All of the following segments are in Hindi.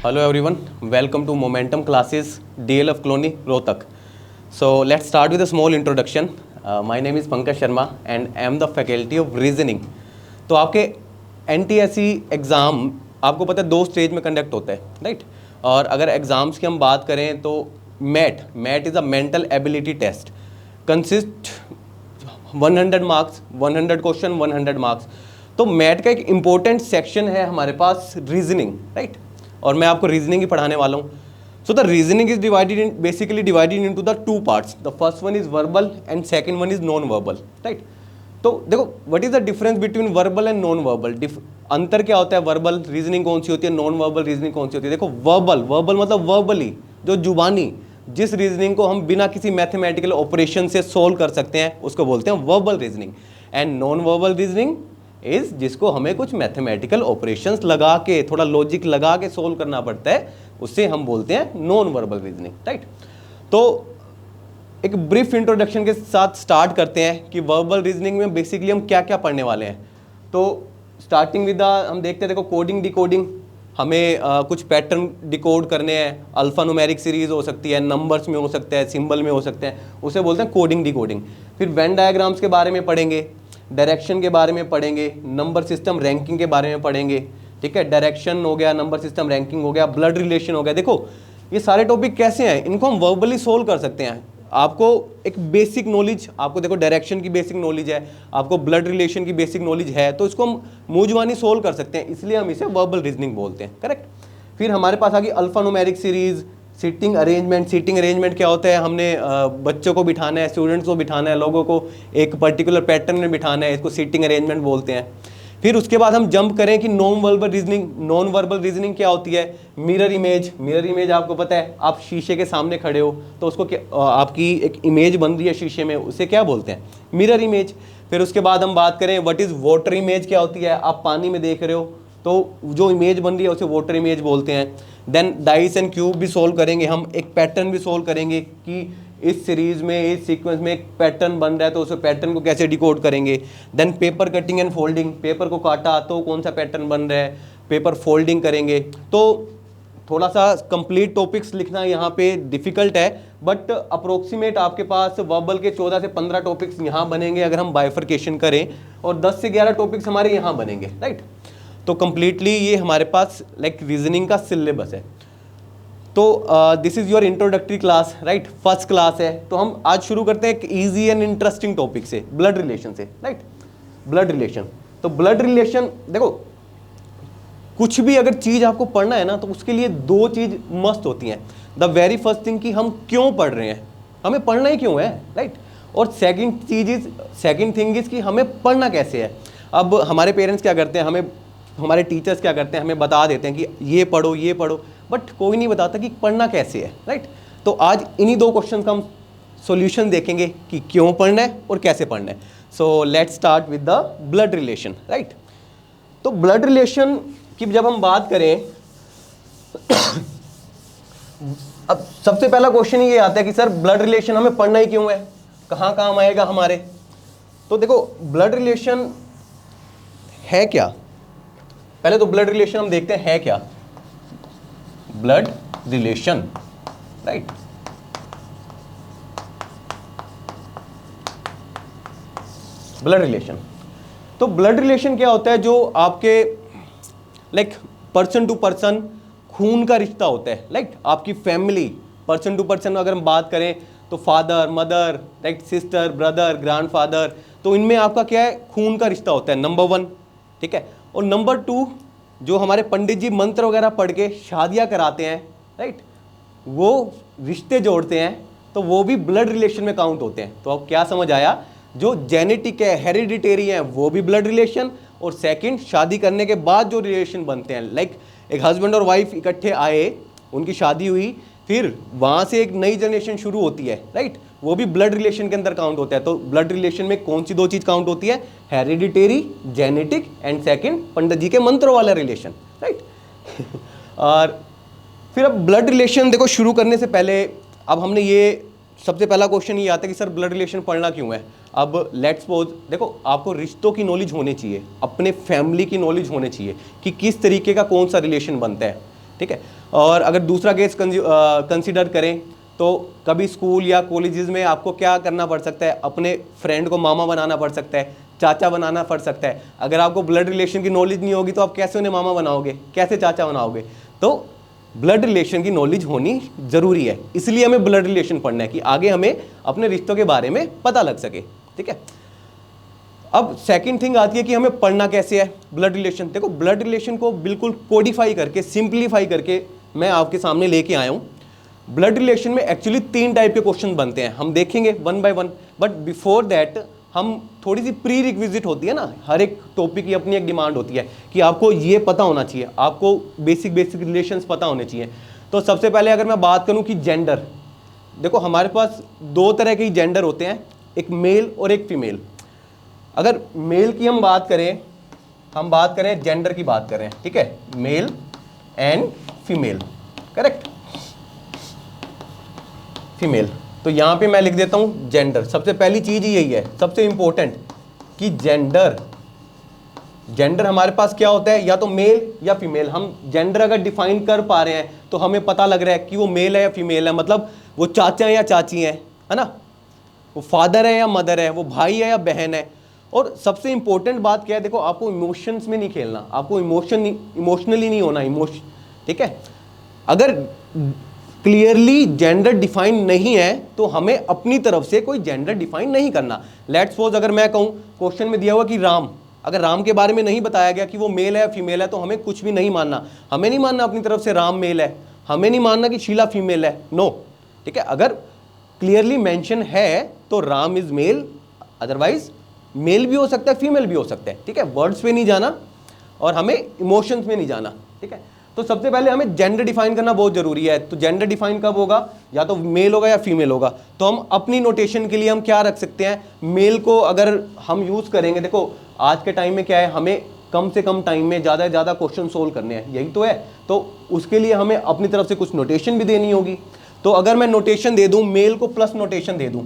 Hello everyone, welcome to Momentum Classes, DLF Colony, Rohtak. So let's start with a small introduction. My name is Pankaj Sharma and I am the faculty of reasoning. तो आपके NTSE एग्ज़ाम आपको पता है 2 स्टेज में कंडक्ट होता है, राइट? और अगर एग्ज़ाम्स की हम बात करें तो MAT is a mental ability test, consist 100 marks, 100 question, 100 marks. तो मैट का एक इम्पोर्टेंट सेक्शन है हमारे पास रीजनिंग, राइट? और मैं आपको रीजनिंग ही पढ़ाने वाला हूँ. So the reasoning is basically divided into the 2 parts. The first one is verbal and second one is non verbal, right? तो देखो what is the difference between verbal and non verbal. अंतर क्या होता है? वर्बल रीजनिंग कौन सी होती है, नॉन वर्बल रीजनिंग कौन सी होती है? देखो वर्बल मतलब वर्बली, जो जुबानी, जिस रीजनिंग को हम बिना किसी मैथमेटिकल ऑपरेशन से सोल्व कर सकते हैं उसको बोलते हैं verbal reasoning. And non verbal reasoning is जिसको हमें कुछ मैथमेटिकल ऑपरेशंस लगा के, थोड़ा लॉजिक लगा के सोल्व करना पड़ता है, उससे हम बोलते हैं नॉन वर्बल रीजनिंग, राइट? तो एक ब्रीफ इंट्रोडक्शन के साथ स्टार्ट करते हैं कि वर्बल रीजनिंग में बेसिकली हम क्या क्या पढ़ने वाले हैं. तो स्टार्टिंग विद हम देखते हैं, देखो कोडिंग डिकोडिंग, हमें कुछ पैटर्न डिकोड करने हैं. अल्फा न्यूमेरिक सीरीज हो सकती है, नंबर्स में हो सकता है, सिंबल में हो सकते हैं, उसे बोलते हैं कोडिंग डिकोडिंग. फिर वेन डायग्राम्स के बारे में पढ़ेंगे, डायरेक्शन के बारे में पढ़ेंगे, नंबर सिस्टम रैंकिंग के बारे में पढ़ेंगे, ठीक है? डायरेक्शन हो गया, नंबर सिस्टम रैंकिंग हो गया, ब्लड रिलेशन हो गया. देखो ये सारे टॉपिक कैसे हैं, इनको हम वर्बली सोल्व कर सकते हैं. आपको एक बेसिक नॉलेज, आपको देखो डायरेक्शन की बेसिक नॉलेज है, आपको ब्लड रिलेशन की बेसिक नॉलेज है, तो इसको हम मुंह सोल्व कर सकते हैं, इसलिए हम इसे वर्बल रीजनिंग बोलते हैं, करेक्ट? फिर हमारे पास आ गई alpha numeric series, seating arrangement क्या होता है? हमने बच्चों को बिठाना है, स्टूडेंट्स को बिठाना है, लोगों को एक पर्टिकुलर पैटर्न में बिठाना है, इसको सीटिंग अरेंजमेंट बोलते हैं. फिर उसके बाद हम जंप करें कि नॉन वर्बल रीजनिंग क्या होती है? मिरर इमेज आपको पता है, आप शीशे के सामने खड़े हो तो उसको क्या, आपकी एक इमेज बन रही है शीशे में, उसे क्या बोलते हैं? Mirror image. फिर उसके बाद हम बात करें व्हाट इज वाटर इमेज, क्या होती है? आप पानी में देख रहे हो तो जो इमेज बन रही है उसे वाटर इमेज बोलते हैं. देन डाइस एंड क्यूब भी सोल्व करेंगे हम, एक पैटर्न भी सोल्व करेंगे कि इस सीरीज में, इस सीक्वेंस में एक पैटर्न बन रहा है तो उस पैटर्न को कैसे डिकोड करेंगे. Then paper cutting and folding, paper को काटा तो कौन सा पैटर्न बन रहा है, पेपर फोल्डिंग करेंगे. तो थोड़ा सा कंप्लीट टॉपिक्स लिखना यहाँ पे डिफिकल्ट है, बट अप्रोक्सीमेट आपके पास वर्बल के 14 से 15 टॉपिक्स यहाँ बनेंगे अगर हम बाइफर्केशन करें, और 10 से 11 टॉपिक्स हमारे यहाँ बनेंगे, राइट? तो कंप्लीटली ये हमारे पास लाइक रीजनिंग का सिलेबस है. तो this is your introductory class, right? First class है. तो हम आज शुरू करते हैं एक इजी एंड इंटरेस्टिंग टॉपिक से, ब्लड रिलेशन से, राइट? Blood relation. तो ब्लड रिलेशन, देखो कुछ भी अगर चीज़ आपको पढ़ना है ना तो उसके लिए 2 चीज़ मस्त होती हैं. द वेरी फर्स्ट थिंग कि हम क्यों पढ़ रहे हैं, हमें पढ़ना ही क्यों है, राइट? और सेकंड थिंग इज कि हमें पढ़ना कैसे है. अब हमारे पेरेंट्स क्या करते हैं, हमारे टीचर्स क्या करते हैं, हमें बता देते हैं कि ये पढ़ो, बट कोई नहीं बताता कि पढ़ना कैसे है, राइट? तो आज इन्हीं 2 क्वेश्चन का हम सॉल्यूशन देखेंगे कि क्यों पढ़ना है और कैसे पढ़ना है. So let's start with the blood relation, right? तो ब्लड रिलेशन की जब हम बात करें अब सबसे पहला क्वेश्चन ये आता है कि सर ब्लड रिलेशन हमें पढ़ना ही क्यों है, कहाँ काम आएगा हमारे? तो देखो ब्लड रिलेशन है क्या, पहले तो ब्लड रिलेशन हम देखते हैं है क्या. Blood relation, right? Blood relation, तो ब्लड रिलेशन क्या होता है? जो आपके लाइक पर्सन टू पर्सन खून का रिश्ता होता है, लाइक आपकी फैमिली, पर्सन टू पर्सन अगर हम बात करें तो father mother, right, sister brother grandfather, तो इनमें आपका क्या है? खून का रिश्ता होता है, नंबर 1, ठीक है? और नंबर 2 जो हमारे पंडित जी मंत्र वगैरह पढ़ के शादियाँ कराते हैं, राइट, वो रिश्ते जोड़ते हैं, तो वो भी ब्लड रिलेशन में काउंट होते हैं. तो अब क्या समझ आया? जो जेनेटिक है, हेरिडिटेरी है, वो भी ब्लड रिलेशन, और सेकंड शादी करने के बाद जो रिलेशन बनते हैं, लाइक एक हस्बैंड और वाइफ इकट्ठे आए, उनकी शादी हुई, फिर वहाँ से एक नई जनरेशन शुरू होती है, राइट, वो भी ब्लड रिलेशन के अंदर काउंट होता है. तो ब्लड रिलेशन में कौन सी 2 चीज़ काउंट होती है? हेरिडिटेरी, जेनेटिक, एंड सेकंड पंडित जी के मंत्र वाला रिलेशन, राइट? और फिर अब ब्लड रिलेशन देखो शुरू करने से पहले अब हमने ये सबसे पहला क्वेश्चन ये आता है कि सर ब्लड रिलेशन पढ़ना क्यों है. अब लेट्स सपोज, देखो आपको रिश्तों की नॉलेज होनी चाहिए, अपने फैमिली की नॉलेज होनी चाहिए कि किस तरीके का कौन सा रिलेशन बनता है, ठीक है? और अगर दूसरा केस कंसिडर करें तो कभी स्कूल या कॉलेजेस में आपको क्या करना पड़ सकता है, अपने फ्रेंड को मामा बनाना पड़ सकता है, चाचा बनाना पड़ सकता है। अगर आपको ब्लड रिलेशन की नॉलेज नहीं होगी तो आप कैसे उन्हें मामा बनाओगे, कैसे चाचा बनाओगे। तो ब्लड रिलेशन की नॉलेज होनी जरूरी है, इसलिए हमें ब्लड रिलेशन पढ़ना है कि आगे हमें अपने रिश्तों के बारे में पता लग सके। ठीक है, अब सेकंड थिंग आती है कि हमें पढ़ना कैसे है ब्लड रिलेशन। देखो ब्लड रिलेशन को बिल्कुल कोडिफाई करके, सिंप्लीफाई करके मैं आपके सामने लेके आया हूं। ब्लड रिलेशन में एक्चुअली 3 टाइप के क्वेश्चन बनते हैं, हम देखेंगे one by one. But before that हम थोड़ी सी प्री रिक्विजिट होती है ना, हर एक टॉपिक की अपनी एक डिमांड होती है कि आपको ये पता होना चाहिए, आपको बेसिक रिलेशंस पता होने चाहिए। तो सबसे पहले अगर मैं बात करूं कि जेंडर, देखो हमारे पास 2 तरह के जेंडर होते हैं, एक मेल और एक फीमेल। अगर मेल की हम बात करें जेंडर की बात करें, ठीक है, male and female, correct, female. तो यहां पे मैं लिख देता हूं जेंडर। सबसे पहली चीज यही है, सबसे इंपॉर्टेंट, कि जेंडर हमारे पास क्या होता है, या तो मेल या फीमेल। हम जेंडर अगर डिफाइन कर पा रहे हैं तो हमें पता लग रहा है कि वो मेल है या फीमेल है, मतलब वो चाचा है या चाची है ना, वो फादर है या मदर है, वो भाई है या बहन है। और सबसे इंपॉर्टेंट बात क्या है, देखो आपको इमोशंस में नहीं खेलना, आपको इमोशनली नहीं होना, ठीक है। अगर क्लियरली जेंडर डिफाइन नहीं है तो हमें अपनी तरफ से कोई जेंडर डिफाइन नहीं करना। लेट्स सपोज अगर मैं कहूं, क्वेश्चन में दिया हुआ कि राम, अगर राम के बारे में नहीं बताया गया कि वो मेल है या फीमेल है तो हमें कुछ भी नहीं मानना। हमें नहीं मानना अपनी तरफ से राम मेल है, हमें नहीं मानना कि शीला फीमेल है, नो, ठीक है। अगर क्लियरली मेंशन है तो Ram is male, otherwise male भी हो सकता है, फीमेल भी हो सकता है, ठीक है। वर्ड्स पे नहीं जाना और हमें इमोशंस में नहीं जाना, ठीक है। तो सबसे पहले हमें जेंडर डिफाइन करना बहुत जरूरी है। तो जेंडर डिफाइन कब होगा, या तो मेल होगा या फीमेल होगा। तो हम अपनी नोटेशन के लिए हम क्या रख सकते हैं, मेल को अगर हम यूज करेंगे, देखो आज के टाइम में क्या है, हमें कम से कम टाइम में ज़्यादा से ज़्यादा क्वेश्चन सोल्व करने हैं, यही तो है। तो उसके लिए हमें अपनी तरफ से कुछ नोटेशन भी देनी होगी। तो अगर मैं नोटेशन दे दूं, मेल को प्लस नोटेशन दे दूं,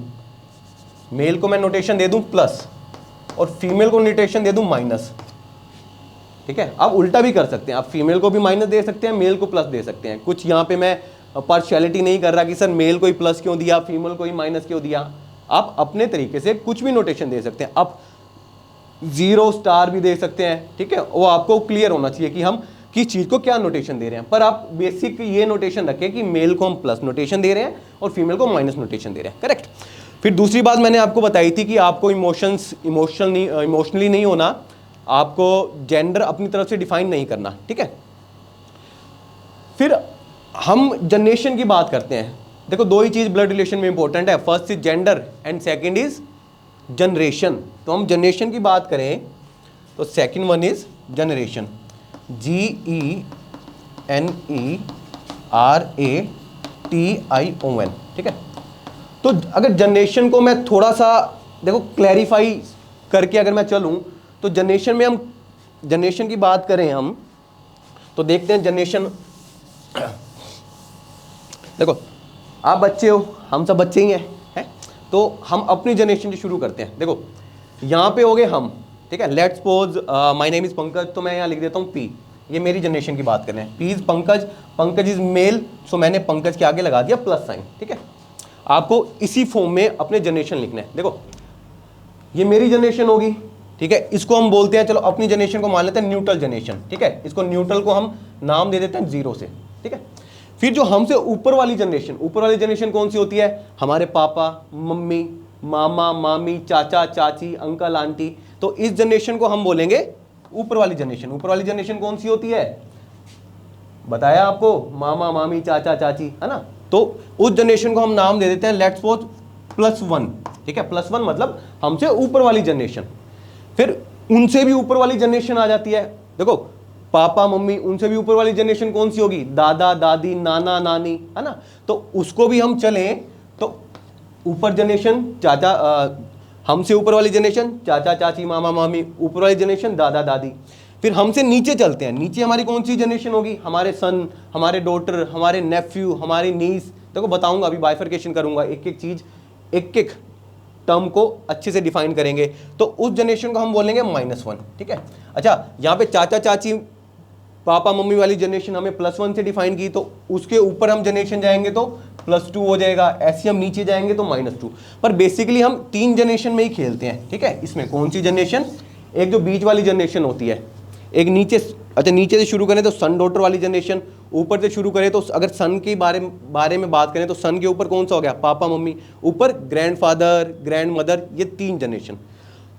मेल को मैं नोटेशन दे दूं प्लस और फीमेल को नोटेशन दे दूं माइनस, ठीक है। आप उल्टा भी कर सकते हैं, आप फीमेल को भी माइनस दे सकते हैं, मेल को प्लस दे सकते हैं। कुछ यहाँ पे मैं पार्शियलिटी नहीं कर रहा कि सर मेल को ही प्लस क्यों दिया, फीमेल को ही माइनस क्यों दिया। आप अपने तरीके से कुछ भी नोटेशन दे सकते हैं, आप 0 स्टार भी दे सकते हैं, ठीक है। वो आपको क्लियर होना चाहिए कि हम किस चीज़ को क्या नोटेशन दे रहे हैं। पर आप बेसिक ये नोटेशन रखें कि मेल को हम प्लस नोटेशन दे रहे हैं और फीमेल को माइनस नोटेशन दे रहे हैं, करेक्ट। फिर दूसरी बात मैंने आपको बताई थी कि आपको इमोशनली नहीं होना, आपको जेंडर अपनी तरफ से डिफाइन नहीं करना, ठीक है। फिर हम जनरेशन की बात करते हैं। देखो 2 ही चीज ब्लड रिलेशन में इंपॉर्टेंट है, first is gender and second is generation. तो हम जनरेशन की बात करें तो second one is generation, GENERATION, ठीक है। तो अगर जनरेशन को मैं थोड़ा सा देखो क्लैरिफाई करके अगर मैं चलूं तो जनरेशन में हम जनरेशन की बात करें हम तो देखते हैं जनरेशन। देखो आप बच्चे हो, हम सब बच्चे ही हैं, तो हम अपनी जनरेशन से शुरू करते हैं। देखो यहाँ पे हो गए हम, ठीक है। Let's suppose my name is Pankaj, तो मैं यहाँ लिख देता हूँ P, ये मेरी जनरेशन की बात कर रहे हैं। P is Pankaj, Pankaj is male, so मैंने पंकज के आगे लगा दिया प्लस साइन, ठीक है। आपको इसी फॉर्म में अपने जनरेशन लिखना है। देखो ये मेरी जनरेशन होगी, ठीक है, इसको हम बोलते हैं, चलो अपनी जनरेशन को मान लेते हैं न्यूट्रल जनरेशन, ठीक है। इसको न्यूट्रल को हम नाम दे देते हैं 0 से, ठीक है। फिर जो हमसे ऊपर वाली जनरेशन कौन सी होती है, हमारे पापा मम्मी, मामा मामी, चाचा चाची, अंकल आंटी। तो इस जनरेशन को हम बोलेंगे ऊपर वाली जनरेशन। ऊपर वाली जनरेशन कौन सी होती है, बताया आपको, मामा मामी चाचा चाची, है ना। तो उस जनरेशन को हम नाम दे देते हैं लेट्स सपोज +1, ठीक है। +1 मतलब हमसे ऊपर वाली जनरेशन। फिर उनसे भी ऊपर वाली जनरेशन आ जाती है। देखो पापा मम्मी, उनसे भी ऊपर वाली जनरेशन कौन सी होगी, दादा दादी, नाना नानी, है ना। तो उसको भी हम चलें तो ऊपर जनरेशन चाचा, हमसे ऊपर वाली जनरेशन चाचा चाची, मामा मामी, ऊपर वाली जनरेशन दादा दादी। फिर हमसे नीचे चलते हैं, नीचे हमारी कौन सी जनरेशन होगी, हमारे सन, हमारे डॉटर, हमारे नेफ्यू, हमारी नीस। देखो बताऊंगा, अभी बाइफरकेशन करूंगा, एक एक चीज, एक एक टर्म को अच्छे से डिफाइन करेंगे। तो उस जनरेशन को हम बोलेंगे -1, ठीक है। अच्छा यहाँ पे चाचा चाची पापा मम्मी वाली जनरेशन हमें +1 से डिफाइन की, तो उसके ऊपर हम जनरेशन जाएंगे तो +2 हो जाएगा, ऐसे हम नीचे जाएंगे तो -2। पर बेसिकली हम 3 जनरेशन में ही खेलते हैं, ठीक है। इसमें कौन सी जनरेशन, एक जो बीच वाली जनरेशन होती है, एक नीचे, अच्छा नीचे से शुरू करें तो सन डॉटर वाली जनरेशन, ऊपर से शुरू करें तो अगर सन के बारे में बात करें तो सन के ऊपर कौन सा हो गया, पापा मम्मी, ऊपर ग्रैंडफादर ग्रैंड मदर, ये 3 जनरेशन।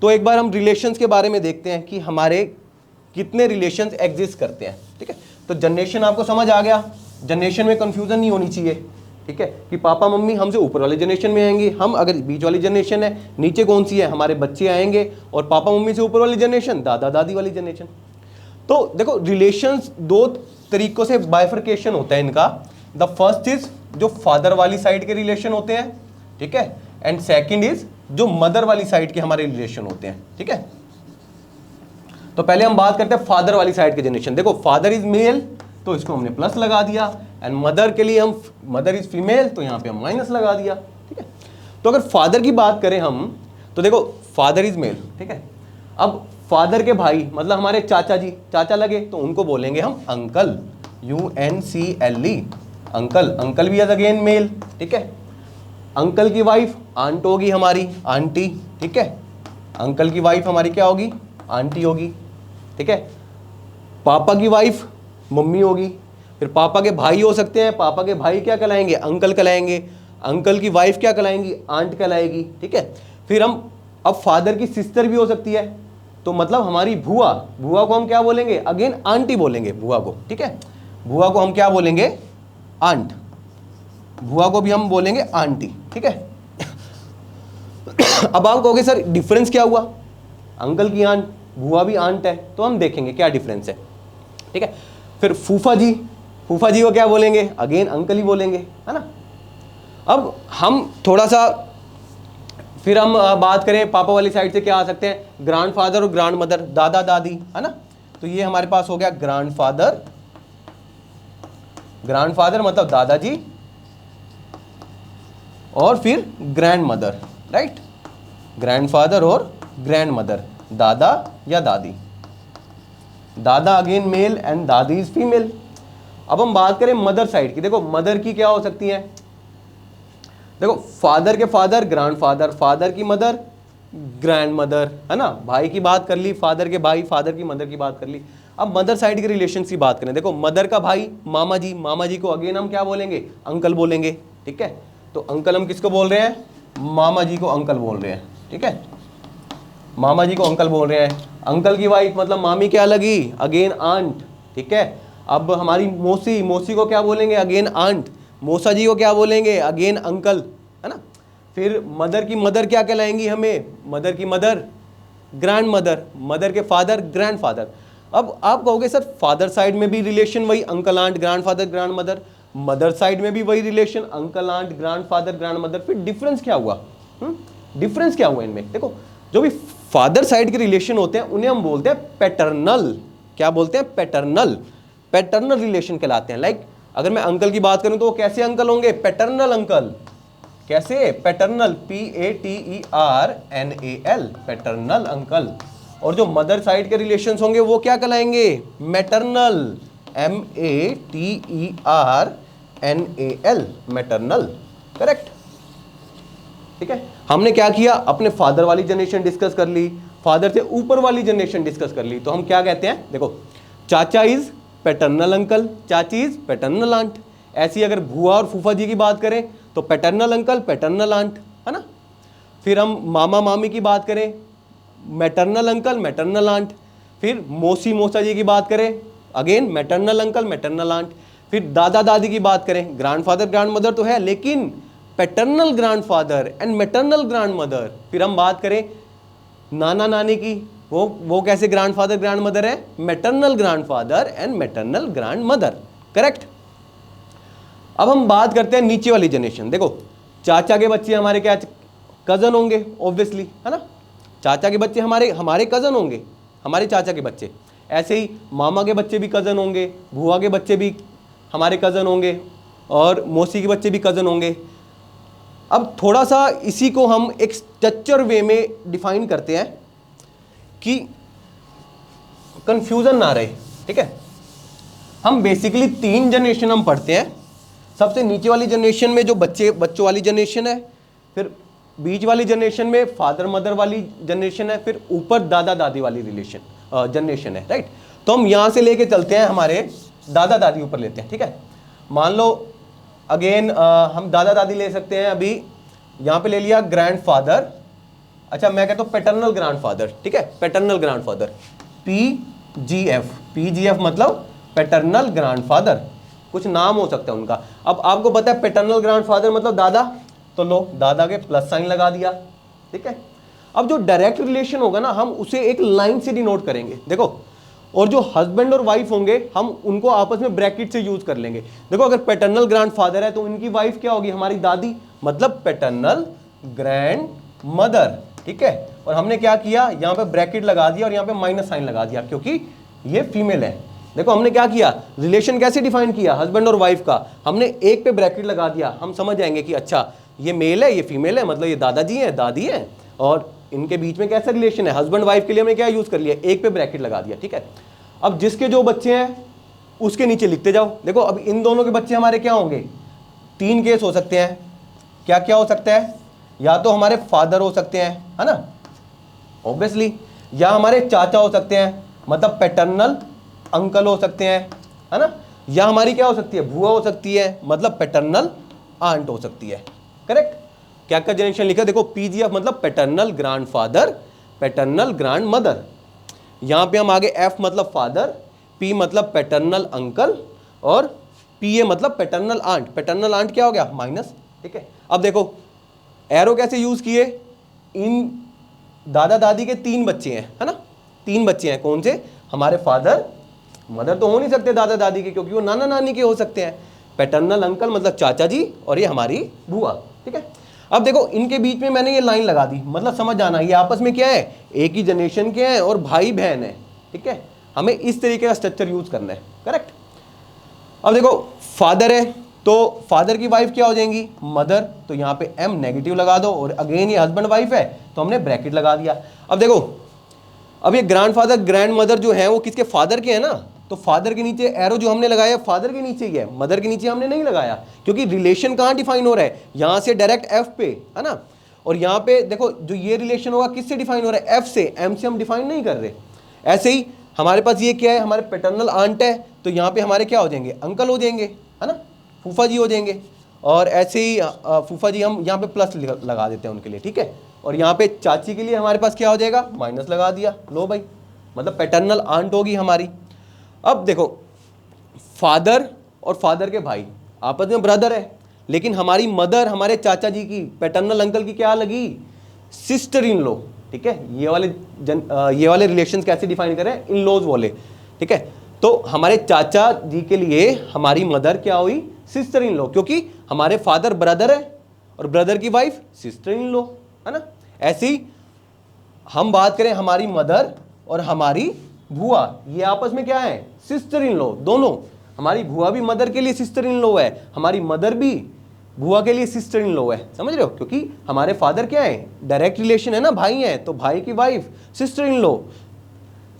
तो एक बार हम रिलेशंस के बारे में देखते हैं कि हमारे कितने रिलेशंस एग्जिस्ट करते हैं, ठीक है। तो जनरेशन आपको समझ आ गया, जनरेशन में कंफ्यूजन नहीं होनी चाहिए, ठीक है, कि पापा मम्मी हमसे ऊपर वाले जनरेशन में आएंगे, हम अगर बीच वाली जनरेशन है, नीचे कौन सी है, हमारे बच्चे आएंगे, और पापा मम्मी से ऊपर वाली जनरेशन दादा दादी वाली जनरेशन। तो देखो रिलेशंस 2 तरीकों से बाइफर्केशन होता है इनका। द फर्स्ट इज जो फादर वाली साइड के रिलेशन होते हैं, ठीक है, एंड सेकंड इज जो मदर वाली साइड के हमारे रिलेशन होते हैं, ठीक है। तो पहले हम बात करते हैं फादर वाली साइड के जनरेशन। देखो फादर इज मेल तो इसको हमने प्लस लगा दिया, एंड मदर के लिए हम, मदर इज फीमेल तो यहाँ पे हम माइनस लगा दिया, ठीक है। तो अगर फादर की बात करें हम, तो देखो फादर इज मेल, ठीक है। अब फादर के भाई मतलब हमारे चाचा जी, चाचा लगे तो उनको बोलेंगे हम अंकल, UNCLE, अंकल। अंकल भी अगेन मेल, ठीक है। अंकल की वाइफ आंट होगी हमारी, आंटी, ठीक है। अंकल की वाइफ हमारी क्या होगी, आंटी होगी, ठीक है। पापा की वाइफ मम्मी होगी। फिर पापा के भाई हो सकते हैं, पापा के भाई क्या कहलाएंगे, अंकल कहलाएंगे। अंकल की वाइफ क्या कहलाएंगी, आंट कहलाएगी, ठीक है। फिर हम अब फादर की सिस्टर भी हो सकती है, तो मतलब हमारी बुआ, बुआ को हम क्या बोलेंगे, अगेन आंटी बोलेंगे बुआ को, ठीक है। बुआ को हम क्या बोलेंगे, आंट, बुआ को भी हम बोलेंगे आंटी, ठीक है। अब आप कहोगे सर डिफरेंस क्या हुआ, अंकल की आंट, बुआ भी आंट है, तो हम देखेंगे क्या डिफरेंस है, ठीक है। फिर फूफा जी, फूफा जी को क्या बोलेंगे, अगेन अंकल ही बोलेंगे, है ना। अब हम थोड़ा सा फिर हम बात करें पापा वाली साइड से क्या आ सकते हैं, ग्रैंडफादर और ग्रैंड मदर, दादा दादी, है ना। तो ये हमारे पास हो गया ग्रैंडफादर, ग्रैंडफादर मतलब दादाजी, और फिर ग्रैंड मदर, राइट। ग्रैंडफादर और ग्रैंड मदर, दादा या दादी। दादा अगेन मेल एंड दादी इज फीमेल। अब हम बात करें मदर साइड की, देखो मदर की क्या हो सकती है, देखो फादर के फादर ग्रैंडफादर, फादर की मदर ग्रैंड मदर, है ना। भाई की बात कर ली, फादर के भाई, फादर की मदर की बात कर ली। अब मदर साइड के रिलेशन की बात करें, देखो मदर का भाई मामा जी, मामा जी को अगेन हम क्या बोलेंगे, अंकल बोलेंगे, ठीक है। तो अंकल हम किसको बोल रहे हैं, मामा जी को अंकल बोल रहे हैं, ठीक है। मामा जी को अंकल बोल रहे हैं। अंकल की वाइफ मतलब मामी क्या लगी, अगेन आंट, ठीक है। अब हमारी मौसी, मौसी को क्या बोलेंगे, अगेन आंट। मौसा जी को क्या बोलेंगे, अगेन अंकल, है ना। फिर मदर की मदर क्या कहलाएंगी हमें, मदर की मदर ग्रैंड मदर, मदर के फादर ग्रैंड फादर। अब आप कहोगे सर फादर साइड में भी रिलेशन वही uncle aunt grandfather grandmother, mother side में भी वही relation uncle aunt grandfather grandmother, फिर डिफरेंस क्या हुआ, डिफरेंस क्या हुआ इनमें। देखो जो भी फादर साइड के रिलेशन होते हैं उन्हें हम बोलते हैं पैटर्नल, क्या बोलते हैं, पैटर्नल, पैटर्नल रिलेशन कहलाते हैं। लाइक अगर मैं अंकल की बात करूं तो वो कैसे अंकल होंगे, पैटर्नल अंकल, कैसे, पैटर्नल, PATERNAL, पैटर्नल अंकल। और जो मदर साइड के रिलेशंस होंगे वो क्या कहलाएंगे, मैटरनल, MATERNAL, मैटरनल, करेक्ट, ठीक है। हमने क्या किया, अपने फादर वाली जनरेशन डिस्कस कर ली, फादर से ऊपर वाली जनरेशन डिस्कस कर ली। तो हम क्या कहते हैं, देखो चाचा इज पैटर्नल अंकल, चाची इज पैटर्नल आंट। ऐसी अगर बुआ और फूफा जी की बात करें तो पैटर्नल अंकल पैटर्नल आंट, है ना। फिर हम मामा मामी की बात करें, मैटर्नल अंकल मैटर्नल आंट। फिर मौसी मौसा जी की बात करें, again maternal uncle maternal aunt. फिर दादा दादी की बात करें, ग्रैंडफादर ग्रैंड मदर तो है लेकिन paternal grandfather and maternal grand mother. फिर हम बात करें नाना नानी की, वो कैसे ग्रैंडफादर ग्रैंड मदर है, maternal grandfather and maternal grand mother, correct. अब हम बात करते हैं नीचे वाली जनरेशन। देखो चाचा के बच्चे हमारे क्या कजन होंगे ऑब्वियसली, है ना। चाचा के बच्चे हमारे कजन होंगे, हमारे चाचा के बच्चे। ऐसे ही मामा के बच्चे भी कजन होंगे, बुआ के बच्चे भी हमारे कजन होंगे, और मौसी के बच्चे भी कजन होंगे। अब थोड़ा सा इसी को हम एक स्ट्रक्चर वे में डिफाइन करते हैं कि कंफ्यूजन ना रहे, ठीक है। हम बेसिकली 3 जनरेशन हम पढ़ते हैं। सबसे नीचे वाली जनरेशन में जो बच्चों वाली जनरेशन है, फिर बीच वाली जनरेशन में फादर मदर वाली जनरेशन है, फिर ऊपर दादा दादी वाली जनरेशन है, राइट। तो हम यहाँ से लेके चलते हैं, हमारे दादा दादी ऊपर लेते हैं, ठीक है। मान लो अगेन हम दादा दादी ले सकते हैं। अभी यहाँ पे ले लिया ग्रैंडफादर, अच्छा मैं कहता हूँ पैटर्नल ग्रैंडफादर, ठीक है, पैटर्नल ग्रैंडफादर, PGF मतलब पैटर्नल ग्रैंडफादर, कुछ नाम हो सकता है उनका। अब आपको पता है पैटर्नल ग्रैंडफादर मतलब दादा, तो लो दादा के प्लस साइन लगा दिया, ठीक है। अब जो डायरेक्ट रिलेशन होगा ना, हम उसे एक लाइन से डिनोट करेंगे, देखो। और जो हस्बैंड और वाइफ होंगे, हम उनको आपस में ब्रैकेट से यूज कर लेंगे। देखो अगर पैटर्नल ग्रैंडफादर है तो इनकी वाइफ क्या होगी, हमारी दादी, मतलब पैटर्नल ग्रैंड मदर, ठीक है। और हमने क्या किया, यहाँ पे ब्रैकेट लगा दिया और यहाँ पे माइनस साइन लगा दिया, क्योंकि ये फीमेल है। देखो हमने क्या किया, रिलेशन कैसे डिफाइन किया, हस्बैंड और वाइफ का, हमने एक पे ब्रैकेट लगा दिया। हम समझ जाएंगे कि अच्छा ये मेल है, ये फीमेल है, मतलब ये दादाजी है, दादी है, और इनके बीच में कैसा रिलेशन है, हस्बैंड वाइफ के लिए हमने क्या यूज कर लिया, एक पे ब्रैकेट लगा दिया, ठीक है। अब जिसके जो बच्चे हैं उसके नीचे लिखते जाओ। देखो अब इन दोनों के बच्चे हमारे क्या होंगे, 3 केस हो सकते हैं। क्या क्या हो सकता है, या तो हमारे फादर हो सकते हैं, है ना, ऑब्वियसली, या हमारे चाचा हो सकते हैं, मतलब पैटर्नल अंकल हो सकते हैं, है ना, या हमारी क्या हो सकती है, बुआ हो सकती है, मतलब पैटर्नल आंट हो सकती है, करेक्ट। क्या क्या जनरेशन लिखा, देखो PGF मतलब paternal grandfather, paternal grand mother. यहां पे हम आगे F मतलब फादर, P मतलब पैटर्नल अंकल, और PA मतलब पैटर्नल आंट। पैटर्नल आंट क्या हो गया, माइनस, ठीक है। अब देखो एरो कैसे यूज किए, इन दादा दादी के 3 बच्चे हैं, है ना, 3 बच्चे हैं, कौन से, हमारे फादर मदर तो हो नहीं सकते दादा दादी के, क्योंकि वो नाना नानी के हो सकते हैं, पैटर्नल अंकल मतलब चाचा जी, और ये हमारी बुआ, ठीक है। अब देखो इनके बीच में मैंने ये लाइन लगा दी, मतलब समझ जाना ये आपस में क्या है, एक ही जनरेशन के हैं और भाई बहन है, ठीक है। हमें इस तरीके का स्ट्रक्चर यूज करना है, करेक्ट। अब देखो फादर है तो फादर की वाइफ क्या हो जाएंगी, मदर, तो यहाँ पे M नेगेटिव लगा दो, और अगेन ये हस्बैंड वाइफ है तो हमने ब्रैकेट लगा दिया। अब देखो अब ये ग्रैंडफादर ग्रैंड मदर जो है वो किसके, फादर के है ना, तो फादर के नीचे एरो जो हमने लगाया फादर के नीचे ही है, मदर के नीचे हमने नहीं लगाया, क्योंकि रिलेशन कहाँ डिफाइन हो रहा है, यहाँ से डायरेक्ट F पे, है ना। और यहाँ पे देखो जो ये रिलेशन होगा किससे डिफाइन हो रहा है, F से, M से हम डिफाइन नहीं कर रहे। ऐसे ही हमारे पास ये क्या है, हमारे पैटर्नल आंट है, तो यहाँ पे हमारे क्या हो जाएंगे, अंकल हो जाएंगे, है ना, फूफा जी हो जाएंगे। और ऐसे ही फूफा जी हम यहाँ पे प्लस लगा देते हैं उनके लिए, ठीक है। और यहाँ पे चाची के लिए हमारे पास क्या हो जाएगा, माइनस लगा दिया, लो भाई, मतलब पैटर्नल आंट होगी हमारी। अब देखो फादर और फादर के भाई आपस में ब्रदर है, लेकिन हमारी मदर हमारे चाचा जी की, पैटर्नल अंकल की क्या लगी, सिस्टर इन लॉ, ठीक है। ये वाले रिलेशंस कैसे डिफाइन करें, इन लॉज वाले, ठीक है। तो हमारे चाचा जी के लिए हमारी मदर क्या हुई, सिस्टर इन लॉ, क्योंकि हमारे फादर ब्रदर है और ब्रदर की वाइफ सिस्टर इन लॉ, है ना। ऐसे ही हम बात करें हमारी मदर और हमारी बुआ, ये आपस में क्या है, सिस्टर इन लॉ, दोनों, हमारी बुआ भी मदर के लिए सिस्टर इन लॉ है, हमारी मदर भी बुआ के लिए सिस्टर इन लॉ है, समझ रहे हो, क्योंकि हमारे फादर क्या है, डायरेक्ट रिलेशन है ना, भाई है, तो भाई की वाइफ सिस्टर इन लॉ।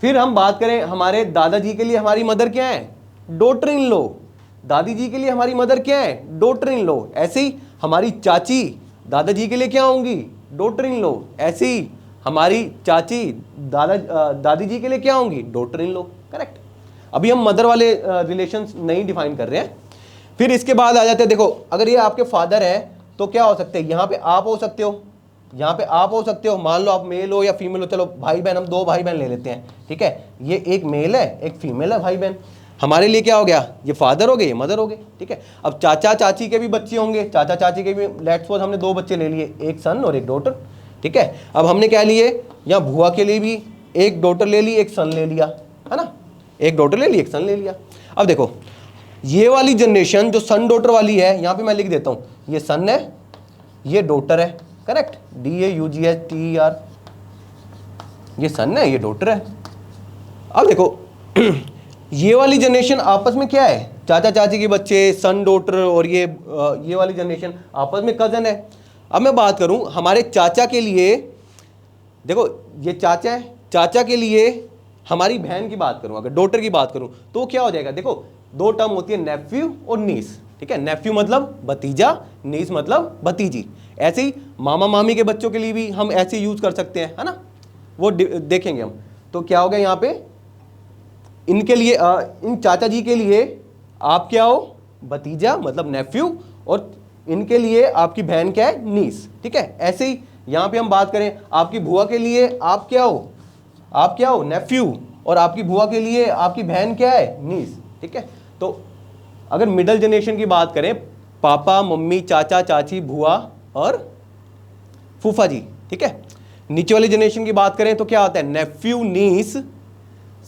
फिर हम बात करें हमारे दादाजी के लिए हमारी मदर क्या है, डॉटर इन लॉ, दादी जी के लिए हमारी मदर क्या है, डॉटर इन लॉ। ऐसे ही हमारी चाची दादाजी के लिए क्या होंगी, डॉटर इन लॉ। ऐसे ही हमारी चाची दादी जी के लिए क्या होंगी, डॉटर इन लॉ, करेक्ट। अभी हम मदर वाले रिलेशंस नहीं डिफाइन कर रहे हैं। फिर इसके बाद आ जाते हैं, देखो अगर ये आपके फादर है तो क्या हो सकते हैं, यहाँ पे आप हो सकते हो, यहाँ पे आप हो सकते हो, मान लो आप मेल हो या फीमेल हो, चलो भाई बहन, हम 2 भाई बहन ले लेते हैं, ठीक है। ये एक मेल है एक फीमेल है भाई बहन, हमारे लिए क्या हो गया, ये फादर हो गए, ये मदर हो गए, ठीक है। अब चाचा चाची के भी बच्चे होंगे, चाचा चाची के भी, लेट्स सपोज हमने 2 बच्चे ले लिए, एक सन और एक डॉटर, ठीक है। अब हमने क्या लिए, यहाँ बुआ के लिए भी एक डॉटर ले ली, एक सन ले लिया, है ना, एक डॉटर ले ली, एक सन ले लिया। अब देखो ये वाली जनरेशन जो सन डॉटर वाली है, यहाँ पे मैं लिख देता हूँ, ये सन है, ये डॉटर है, करेक्ट, DAUGHTER, ये सन है, ये डॉटर है। अब देखो ये वाली जनरेशन आपस में क्या है, चाचा चाची के बच्चे, सन डॉटर, और ये वाली जनरेशन आपस में कजन है। अब मैं बात करूं हमारे चाचा के लिए, देखो ये चाचा है, चाचा के लिए हमारी बहन की बात करूं, अगर डॉटर की बात करूं तो क्या हो जाएगा, देखो दो टर्म होती है नेफ्यू और नीस, ठीक है। नेफ्यू मतलब भतीजा, नीस मतलब भतीजी। ऐसे ही मामा मामी के बच्चों के लिए भी हम ऐसे यूज कर सकते हैं, है ना, वो देखेंगे हम। तो क्या हो गया यहाँ पे, इनके लिए इन चाचा जी के लिए आप क्या हो, भतीजा मतलब नेफ्यू, और इनके लिए आपकी बहन क्या है, नीस, ठीक है। ऐसे ही यहाँ पे हम बात करें, आपकी बुआ के लिए आप क्या हो, आप क्या हो, नेफ्यू, और आपकी बुआ के लिए आपकी बहन क्या है, नीस, ठीक है। तो अगर मिडल जनरेशन की बात करें, पापा मम्मी चाचा चाची बुआ और फूफा जी, ठीक है। नीचे वाली जनरेशन की बात करें तो क्या आता है, नेफ्यू नीस,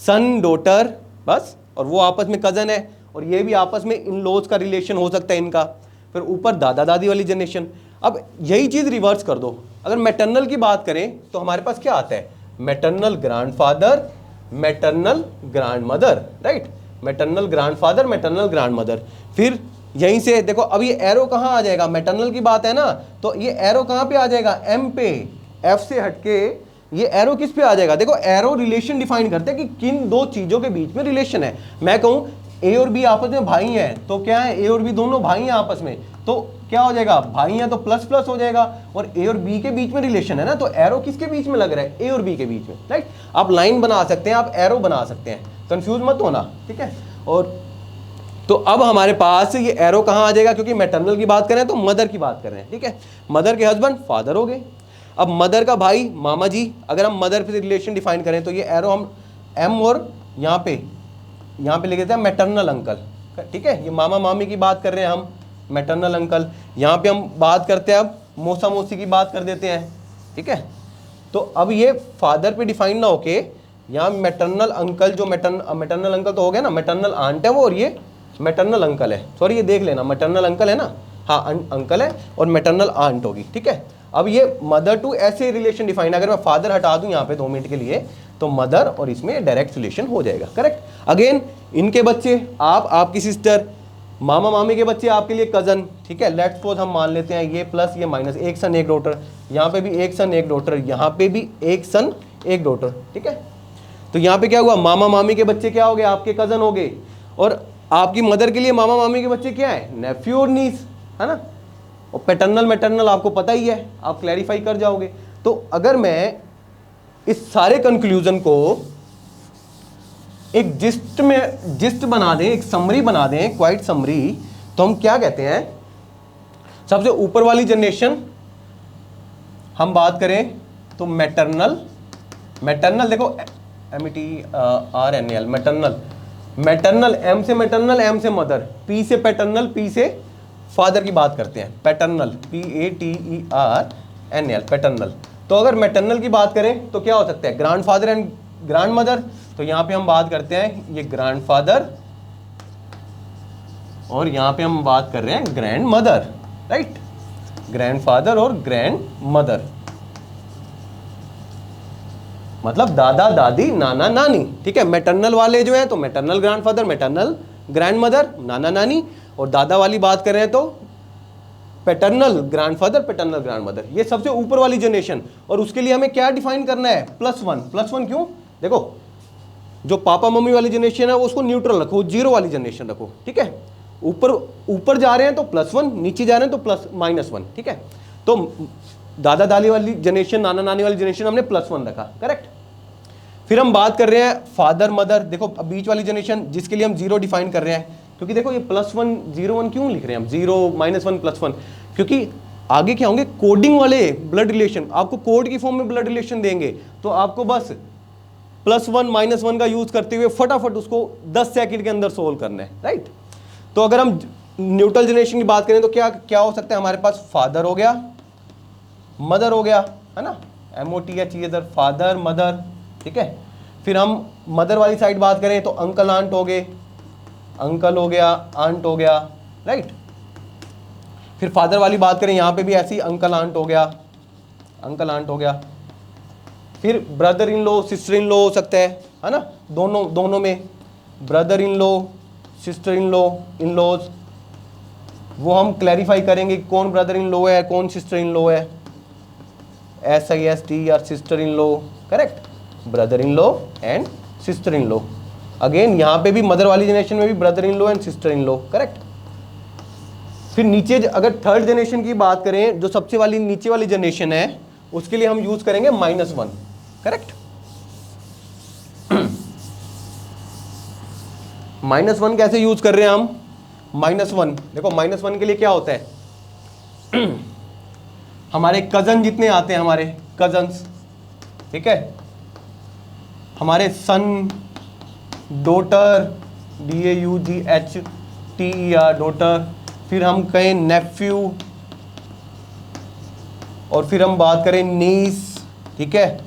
सन डॉटर, बस, और वो आपस में कजन है, और ये भी आपस में इन लॉज का रिलेशन हो सकता है इनका। फिर ऊपर दादा दादी वाली जनरेशन। अब यही चीज रिवर्स कर दो, अगर मैटरनल की बात करें तो हमारे पास क्या आता है, maternal grandfather, maternal grandmother, right, maternal grandfather, maternal grandmother. फिर यहीं से देखो, अब ये एरो कहाँ आ जाएगा, मैटरनल की बात है ना, तो ये एरो कहाँ पे आ जाएगा, एम पे, एफ से हटके ये एरो किस पे आ जाएगा। देखो एरो रिलेशन डिफाइन करते हैं कि किन दो चीजों के बीच में रिलेशन है। मैं कहूं ए और बी आपस में भाई हैं, तो क्या है, ए और बी दोनों भाई हैं आपस में, तो क्या हो जाएगा, भाई हैं तो प्लस प्लस हो जाएगा, और ए और बी के बीच में रिलेशन है ना, तो एरो किसके बीच में लग रहा है, ए और बी के बीच में, राइट। आप लाइन बना सकते हैं, आप एरो बना सकते हैं, कंफ्यूज मत होना, ठीक है। और तो अब हमारे पास ये एरो कहाँ आ जाएगा, क्योंकि मैटरनल की बात करें तो मदर की बात कर रहे हैं, ठीक है। मदर के हस्बैंड फादर हो गए। अब मदर का भाई मामा जी, अगर हम मदर से रिलेशन डिफाइन करें तो ये एरो हम एम और यहाँ पे लिख देते हैं मैटरनल अंकल, ठीक है। ये मामा मामी की बात कर रहे हैं हम, मैटरनल अंकल। यहाँ पे हम बात करते हैं, अब मौसा मौसी की बात कर देते हैं, ठीक है। तो अब ये फादर पे डिफाइन ना होके यहाँ मैटरनल अंकल, जो मैटरनल अंकल तो हो गया ना, मैटरनल आंट है वो, और ये मैटरनल अंकल है, सॉरी ये देख लेना, मैटरनल अंकल है ना, हाँ अंकल है, और मैटरनल आंट होगी, ठीक है। अब ये मदर टू ऐसे रिलेशन डिफाइन, अगर मैं फादर हटा दूं यहाँ पे 2 मिनट के लिए, तो मदर और इसमें डायरेक्ट रिलेशन हो जाएगा, करेक्ट। अगेन इनके बच्चे आप, आपकी सिस्टर, मामा मामी के बच्चे आपके लिए कजन, ठीक है। लेट्स सपोज हम मान लेते हैं ये प्लस ये माइनस, एक सन एक डॉटर, यहाँ पे भी एक सन एक डॉटर, यहाँ पे भी एक सन एक डॉटर, ठीक है। तो यहाँ पे क्या हुआ, मामा मामी के बच्चे क्या हो गए, आपके कजन हो गए, और आपकी मदर के लिए मामा मामी के बच्चे क्या है, नेफ्यू और नीस, है ना। और पैटर्नल मैटरनल आपको पता ही है, आप क्लैरिफाई कर जाओगे। तो अगर मैं इस सारे कंक्लूजन को एक जिस्ट बना दें, एक समरी बना दें, क्वाइट समरी, तो हम क्या कहते हैं, सबसे ऊपर वाली जनरेशन हम बात करें तो मैटरनल देखो METRNAL मैटरनल, एम से मैटरनल, एम से मदर, पी से पैटर्नल, पी से फादर की बात करते हैं, पैटर्नल, PATERNAL पैटर्नल। तो अगर मैटरनल की बात करें तो क्या हो सकता है, ग्रैंडफादर एंड ग्रैंडमदर। तो यहाँ पे हम बात करते हैं ये ग्रैंडफादर, और यहाँ पे हम बात कर रहे हैं ग्रैंड मदर, राइट, ग्रैंडफादर और ग्रैंड मदर, मतलब दादा दादी नाना नानी, ठीक है। मैटरनल वाले जो है तो मैटरनल ग्रैंडफादर, मैटरनल ग्रैंडमदर, नाना नानी, और दादा वाली बात कर रहे हैं तो पैटर्नल ग्रैंडफादर, पैटर्नल ग्रैंडमदर, ये सबसे ऊपर वाली जनरेशन। और उसके लिए हमें क्या डिफाइन करना है, +1 क्यों, देखो जो पापा मम्मी वाली जनरेशन है उसको न्यूट्रल रखो, 0 वाली जनरेशन रखो, ठीक है। ऊपर जा रहे हैं तो +1, नीचे जा रहे हैं तो -1, ठीक है। तो दादा दादी वाली जनरेशन, नाना नानी वाली जनरेशन हमने +1 रखा, करेक्ट। फिर हम बात कर रहे हैं फादर मदर, देखो अब बीच वाली जनरेशन जिसके लिए हम 0 डिफाइन कर रहे हैं, क्योंकि देखो ये +1 0 1 क्यों लिख रहे हैं हम, 0 -1 +1, क्योंकि आगे क्या होंगे कोडिंग वाले ब्लड रिलेशन, आपको कोड की फॉर्म में ब्लड रिलेशन देंगे, तो आपको बस +1 -1 का यूज करते हुए फटाफट उसको 10 सेकंड के अंदर सोल्व करना है, राइट। तो अगर हम न्यूट्रल जनरेशन की बात करें तो क्या हो सकता है, हमारे पास फादर हो गया, मदर हो गया, है ना, MOTH इधर फादर मदर, ठीक है। फिर हम मदर वाली साइड बात करें तो अंकल आंट हो गए, अंकल हो गया, आंट हो गया, राइट। फिर फादर वाली बात करें यहाँ पे भी ऐसी अंकल आंट हो गया, अंकल आंट हो गया। फिर brother in law sister in लो हो सकता है ना, दोनों में brother in law sister in law, in laws, वो हम क्लैरिफाई करेंगे कौन ब्रदर इन लो है कौन सिस्टर इन लो है, SIST या sister in low, correct, brother in low and sister in low. Again यहाँ पे भी मदर वाली जनरेशन में भी brother in law and sister in law, correct. फिर नीचे अगर थर्ड जनरेशन की बात करें, जो सबसे वाली नीचे वाली जनरेशन है, उसके लिए हम यूज करेंगे -1, करेक्ट। -1 कैसे यूज कर रहे हैं हम? -1 देखो, -1 के लिए क्या होता है हमारे कजन जितने आते हैं, हमारे कजन्स, ठीक है, हमारे सन, डॉटर, DAUGHTER डॉटर, फिर हम कहें नेफ्यू, और फिर हम बात करें नीस, ठीक है,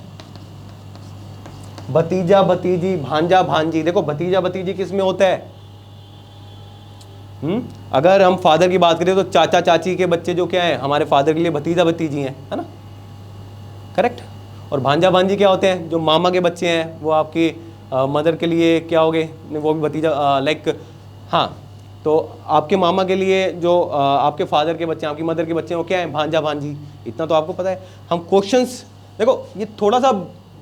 भतीजा भतीजी, भांजा भांजी। देखो भतीजा भतीजी किस में होता है? अगर हम फादर की बात करें तो चाचा चाची के बच्चे जो क्या है हमारे फादर के लिए भतीजा भतीजी हैं, है ना, करेक्ट। और भांजा भांजी क्या होते हैं? जो मामा के बच्चे हैं, वो आपकी मदर के लिए क्या हो गए? वो भी भतीजा, लाइक, हाँ, तो आपके मामा के लिए जो आपके फादर के बच्चे, आपकी मदर के बच्चे हैं, वो क्या है? भांजा भांजी। इतना तो आपको पता है। हम क्वेश्चंस, देखो ये थोड़ा सा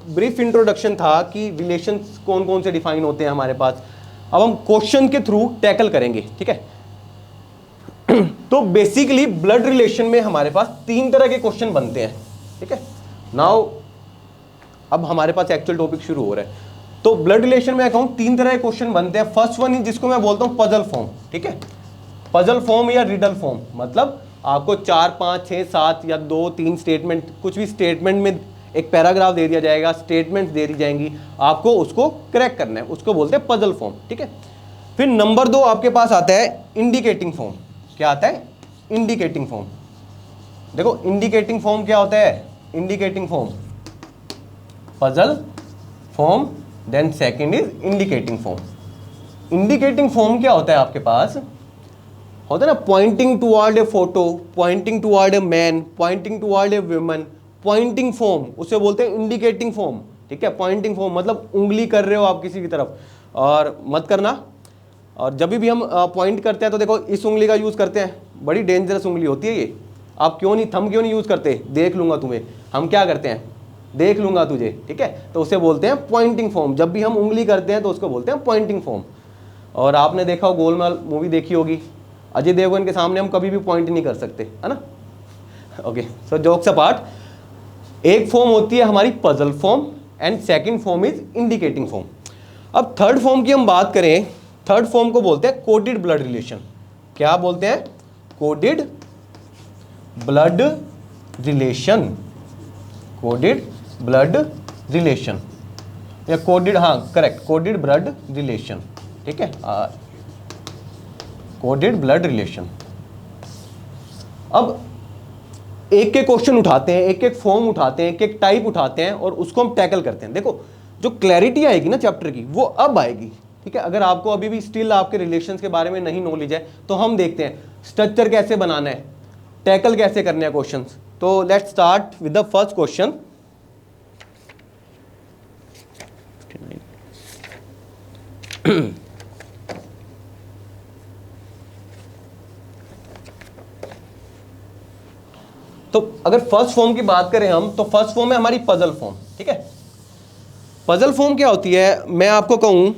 ब्रीफ इंट्रोडक्शन था कि रिलेशंस कौन कौन से डिफाइन होते हैं हमारे पास। अब हम क्वेश्चन के थ्रू टैकल करेंगे, ठीक है। तो बेसिकली ब्लड रिलेशन में हमारे पास 3 तरह के क्वेश्चन बनते हैं, ठीक है। नाउ अब हमारे पास एक्चुअल टॉपिक शुरू हो रहा है। तो ब्लड रिलेशन में कहूं 3 तरह के क्वेश्चन बनते हैं। फर्स्ट वन, जिसको मैं बोलता हूं पजल फॉर्म, ठीक है। पजल फॉर्म या रिडल फॉर्म, मतलब आपको 4, 5, 6, 7 या 2, 3 स्टेटमेंट, कुछ भी स्टेटमेंट में एक पैराग्राफ दे दिया जाएगा, स्टेटमेंट्स दे दी जाएंगी, आपको उसको क्रैक करना है, उसको बोलते हैं पजल फॉर्म, ठीक है। फिर नंबर 2 आपके पास आता है इंडिकेटिंग फॉर्म। क्या आता है? Indicating form. देखो इंडिकेटिंग फॉर्म क्या होता है? Indicating form, puzzle form, then second is indicating form. Indicating form क्या होता है? आपके पास होता है ना, pointing toward a photo, pointing toward a man, pointing toward a woman, pointing form, उसे बोलते हैं इंडिकेटिंग फॉर्म, ठीक है। पॉइंटिंग फॉर्म मतलब उंगली कर रहे हो आप किसी की तरफ, और मत करना। और जब भी हम पॉइंट करते हैं तो देखो इस उंगली का यूज करते हैं, बड़ी डेंजरस उंगली होती है ये। आप क्यों नहीं, थंब क्यों नहीं यूज करते? देख लूंगा तुम्हें। हम क्या करते हैं? देख लूंगा तुझे, ठीक है। तो उसे बोलते हैं पॉइंटिंग फॉर्म। जब भी हम उंगली करते हैं तो उसको बोलते हैं पॉइंटिंग फॉर्म। और आपने देखा हो, गोलमाल मूवी देखी होगी, अजय देवगन के सामने हम कभी भी पॉइंट नहीं कर सकते, है ना। ओके, सो जोक्स अपार्ट, एक फॉर्म होती है हमारी puzzle form and second form is indicating form. अब थर्ड फॉर्म की हम बात करें, थर्ड फॉर्म को बोलते हैं कोडेड ब्लड रिलेशन। क्या बोलते हैं? Coded blood relation, coded blood relation या कोडेड, हाँ करेक्ट, कोडेड ब्लड रिलेशन, ठीक है, कोडेड ब्लड रिलेशन। अब एक एक क्वेश्चन उठाते हैं, एक एक फॉर्म उठाते हैं, एक एक टाइप उठाते हैं और उसको हम टैकल करते हैं। देखो जो क्लैरिटी आएगी ना चैप्टर की, वो अब आएगी, ठीक है। अगर आपको अभी भी स्टिल आपके रिलेशंस के बारे में नहीं नॉलेज है तो हम देखते हैं स्ट्रक्चर कैसे बनाना है, टैकल कैसे करने हैं क्वेश्चंस। तो let's start with the first question. तो अगर फर्स्ट फॉर्म की बात करें हम, तो फर्स्ट फॉर्म है हमारी पजल फॉर्म, ठीक है। पजल फॉर्म क्या होती है? मैं आपको कहूं,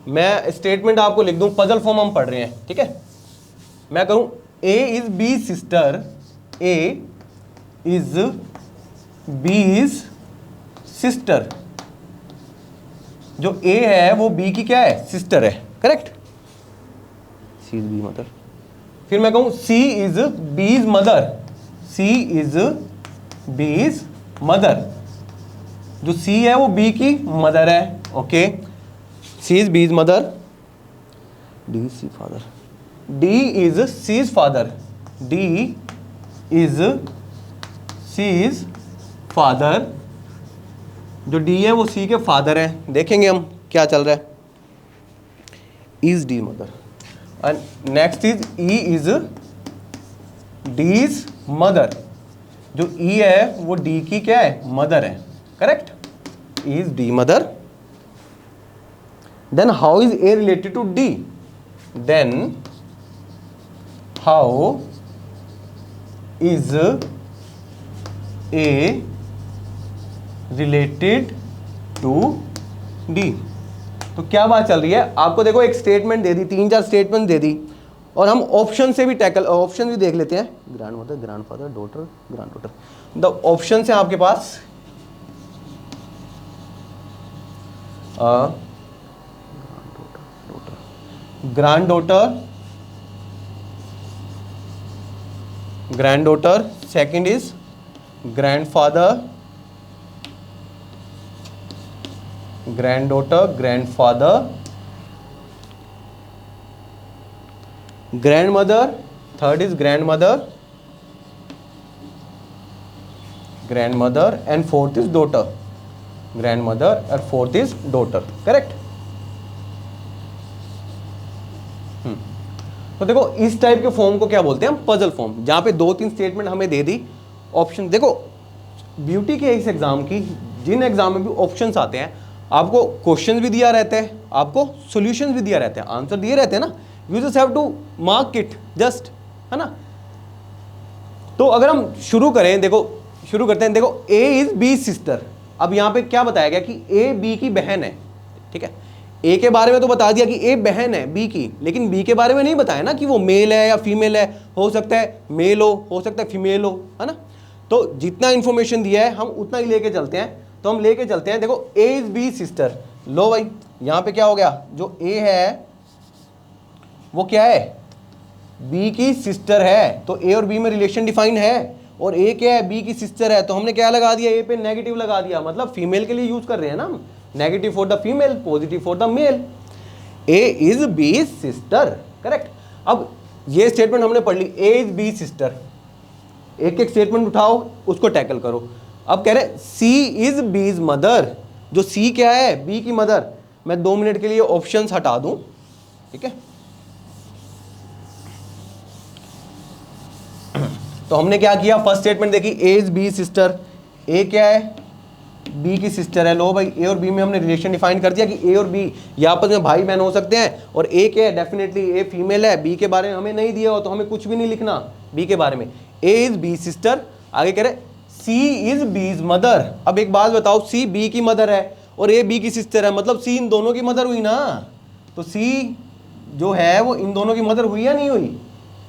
मैं स्टेटमेंट आपको लिख दूं, पजल फॉर्म हम पढ़ रहे हैं, ठीक है। मैं कहूं A is B sister, A is B is sister. जो ए है वो बी की क्या है? सिस्टर है, correct. C is B mother. फिर मैं कहूं C is B's mother, C is B's mother. जो सी है वो बी की मदर है, okay. C is B's mother, D is C father, D is C's father, D is C's father. जो डी है वो सी के फादर है। देखेंगे हम क्या चल रहा है। Is D mother and next is E is D's mother. जो ई है वो डी की क्या है? मदर है, correct. Is D mother. Then how is A related to D? Then how is A related to D. तो क्या बात चल रही है, आपको देखो एक स्टेटमेंट दे दी, 3-4 स्टेटमेंट दे दी, और हम ऑप्शन से भी टैकल, ऑप्शन भी देख लेते हैं। Grandmother, grandfather, daughter, granddaughter. The option है आपके पास granddaughter, granddaughter, second is grandfather, granddaughter, grandfather, grandmother, third is grandmother, grandmother, and fourth is daughter, grandmother और फोर्थ इज डॉटर। करेक्ट। तो देखो इस टाइप के फॉर्म को क्या बोलते हैं हम, पजल फॉर्म, जहां पे 2-3 स्टेटमेंट हमें दे दी, ऑप्शन। देखो ब्यूटी के इस एग्जाम की, जिन एग्जाम में भी ऑप्शंस आते हैं, आपको क्वेश्चन भी दिया रहता है, आपको सॉल्यूशंस भी दिया रहता है, आंसर दिए रहते हैं ना, you just have to mark it just, है ना। तो अगर हम शुरू करें, देखो शुरू करते हैं। देखो ए इज बी सिस्टर। अब यहाँ पे क्या बताया गया कि ए बी की बहन है, ठीक है। ए के बारे में तो बता दिया कि ए बहन है बी की, लेकिन बी के बारे में नहीं बताया ना कि वो मेल है या फीमेल है। हो सकता है मेल हो सकता है फीमेल हो, है ना। तो जितना इंफॉर्मेशन दिया है हम उतना ही लेके चलते हैं। तो हम लेके चलते हैं। देखो ए इज बी सिस्टर। लो भाई, यहाँ पे क्या हो गया, जो ए है वो क्या है, बी की सिस्टर है। तो ए और बी में रिलेशन डिफाइन है, और ए क्या है, बी की सिस्टर है। तो हमने क्या लगा दिया, ए पे नेगेटिव लगा दिया, मतलब फीमेल के लिए यूज कर रहे हैं ना हम, negative for the female, positive for the male. A is B sister, correct. अब ये स्टेटमेंट हमने पढ़ ली, ए इज बी सिस्टर। एक एक स्टेटमेंट उठाओ, उसको टैकल करो। अब कह रहे सी इज बीज मदर। जो सी क्या है, बी की मदर। मैं 2 मिनट के लिए ऑप्शंस हटा दूं, ठीक है। तो हमने क्या किया, फर्स्ट स्टेटमेंट देखी, ए इज बी सिस्टर। ए क्या है, बी की सिस्टर है। लो भाई, ए और बी में हमने रिलेशन डिफाइन कर दिया कि ए और बी ये आपस में भाई बहन हो सकते हैं। और ए क्या है, डेफिनेटली ए फीमेल है। बी के बारे में हमें नहीं दिया हो तो हमें कुछ भी नहीं लिखना बी के बारे में। ए इज बी सिस्टर। आगे कह रहे सी इज बीज मदर। अब एक बात बताओ, सी बी की मदर है और ए बी की सिस्टर है, मतलब सी इन दोनों की मदर हुई ना। तो सी जो है वो इन दोनों की मदर हुई या नहीं हुई,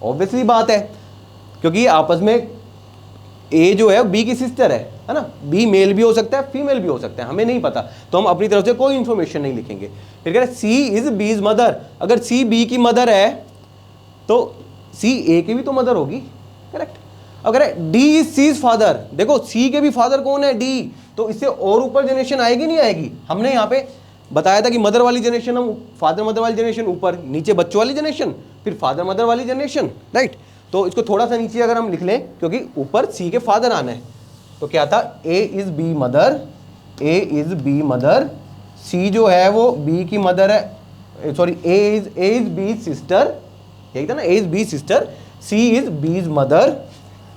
ऑब्वियसली बात है, क्योंकि आपस में ए जो है बी की सिस्टर है ना। बी मेल भी हो सकता है, फीमेल भी हो सकता है, हमें नहीं पता, तो हम अपनी तरफ से कोई इंफॉर्मेशन नहीं लिखेंगे। फिर कह रहे सी इज बीज मदर। अगर सी बी की मदर है तो सी ए की भी तो मदर होगी, करेक्ट। अगर डी इज सीज फादर, देखो सी के भी फादर कौन है, डी। तो इससे और ऊपर जनरेशन आएगी नहीं आएगी। हमने यहाँ पे बताया था कि मदर वाली जनरेशन हम, फादर मदर वाली जनरेशन ऊपर, नीचे बच्चों वाली जनरेशन, फिर फादर मदर वाली जनरेशन, राइट। तो इसको थोड़ा सा नीचे अगर हम लिख लें, क्योंकि ऊपर सी के फादर आना है। तो क्या था, A is B mother, A is B mother, C जो है वो बी की मदर है, sorry A is B sister, यही था ना, A is B sister, C is B's mother.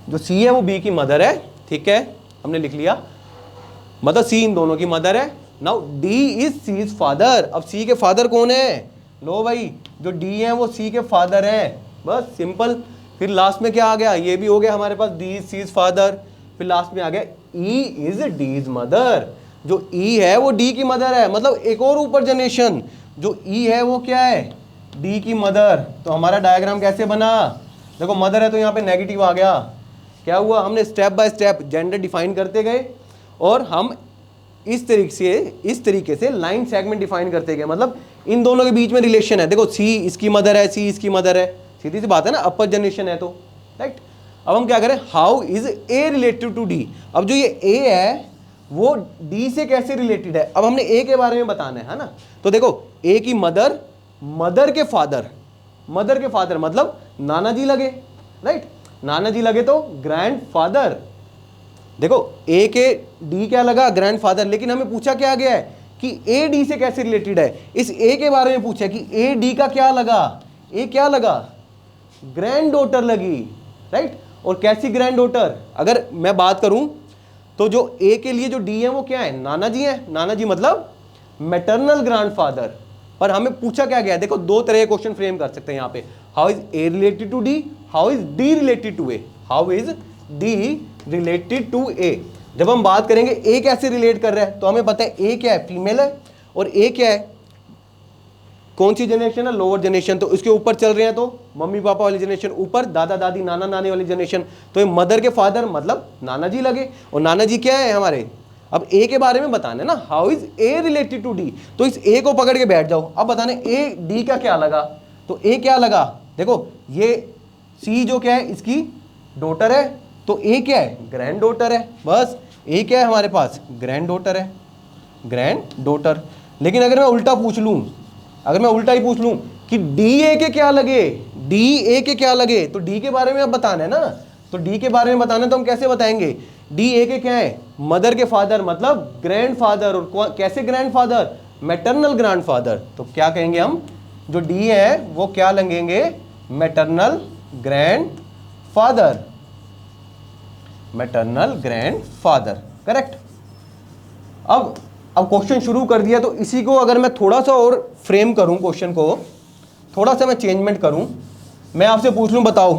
जो सी है वो बी की मदर है, ठीक है, हमने लिख लिया, मतलब सी इन दोनों की मदर है। Now D is C's father. अब सी के फादर कौन है, लो भाई, जो डी है वो सी के फादर है, बस सिंपल। फिर लास्ट में क्या आ गया, ये भी हो गया हमारे पास, डी इज सीज फादर। फिर लास्ट में आ गया ई इज डीज मदर। जो ई है वो डी की मदर है, मतलब एक और ऊपर जनरेशन, जो ई है वो क्या है, डी की मदर। तो हमारा डायग्राम कैसे बना, देखो मदर है तो यहाँ पे नेगेटिव आ गया। क्या हुआ, हमने step by step gender define करते गए, और हम इस तरीके से लाइन सेगमेंट डिफाइन करते गए, मतलब इन दोनों के बीच में रिलेशन है। देखो सी इसकी मदर है, सी इसकी मदर है, सीधी सी बात है ना, अपर जनरेशन है तो, राइट। अब हम क्या करें, how is A related to D. अब जो ये ए है वो डी से कैसे रिलेटेड है, अब हमने ए के बारे में बताना है ना। तो देखो ए की मदर, मदर के फादर, मदर के फादर मतलब नाना जी लगे, राइट। नाना जी लगे तो ग्रैंडफादर। देखो ए के डी क्या लगा, ग्रैंडफादर, लेकिन हमें पूछा क्या गया है कि ए डी से कैसे रिलेटेड है। इस ए के बारे में पूछा कि ए डी का क्या लगा, ए क्या लगा, ग्रैंड डॉटर लगी, राइट। और कैसी ग्रैंड डॉटर, अगर मैं बात करूं तो जो ए के लिए जो डी है वो क्या है, नाना जी है। नाना जी मतलब मैटरनल ग्रैंडफादर। पर हमें पूछा क्या गया, देखो 2 तरह के क्वेश्चन फ्रेम कर सकते हैं यहाँ पे, how is A related to D, how is D related to A, how is D related to A. जब हम बात करेंगे ए कैसे रिलेट कर रहा है, तो हमें पता है ए क्या है, फीमेल है, और ए क्या है, कौन सी जनरेशन है, लोअर जनरेशन। तो इसके ऊपर चल रहे हैं तो मम्मी पापा वाली जनरेशन, ऊपर दादा दादी नाना नानी वाली जनरेशन। तो ये मदर के फादर मतलब नाना जी लगे, और नाना जी क्या है हमारे। अब ए के बारे में बताना है ना, how is A related to D, तो इस ए को पकड़ के बैठ जाओ। अब बताने ए डी का क्या लगा, तो ए क्या लगा, देखो ये सी जो क्या है इसकी डॉटर है, तो ए क्या है, ग्रैंड डॉटर है। बस ए क्या है हमारे पास, ग्रैंड डॉटर है, ग्रैंड डॉटर। लेकिन अगर मैं उल्टा पूछ लूं, अगर मैं उल्टा ही पूछ लूं कि डी ए के क्या लगे, डी ए के क्या लगे, तो डी के बारे में अब बताना है ना, तो डी के बारे में बताना है तो हम कैसे बताएंगे, डी ए के क्या है, मदर के फादर मतलब ग्रैंड फादर, और कैसे grand father, maternal grand father. तो क्या कहेंगे हम, जो डी है वो क्या लगेंगे, maternal grand father, maternal grand father, correct. अब क्वेश्चन शुरू कर दिया, तो इसी को अगर मैं थोड़ा सा और फ्रेम करूं, क्वेश्चन को थोड़ा सा मैं चेंजमेंट करूं, मैं आपसे पूछ लूं, बताओ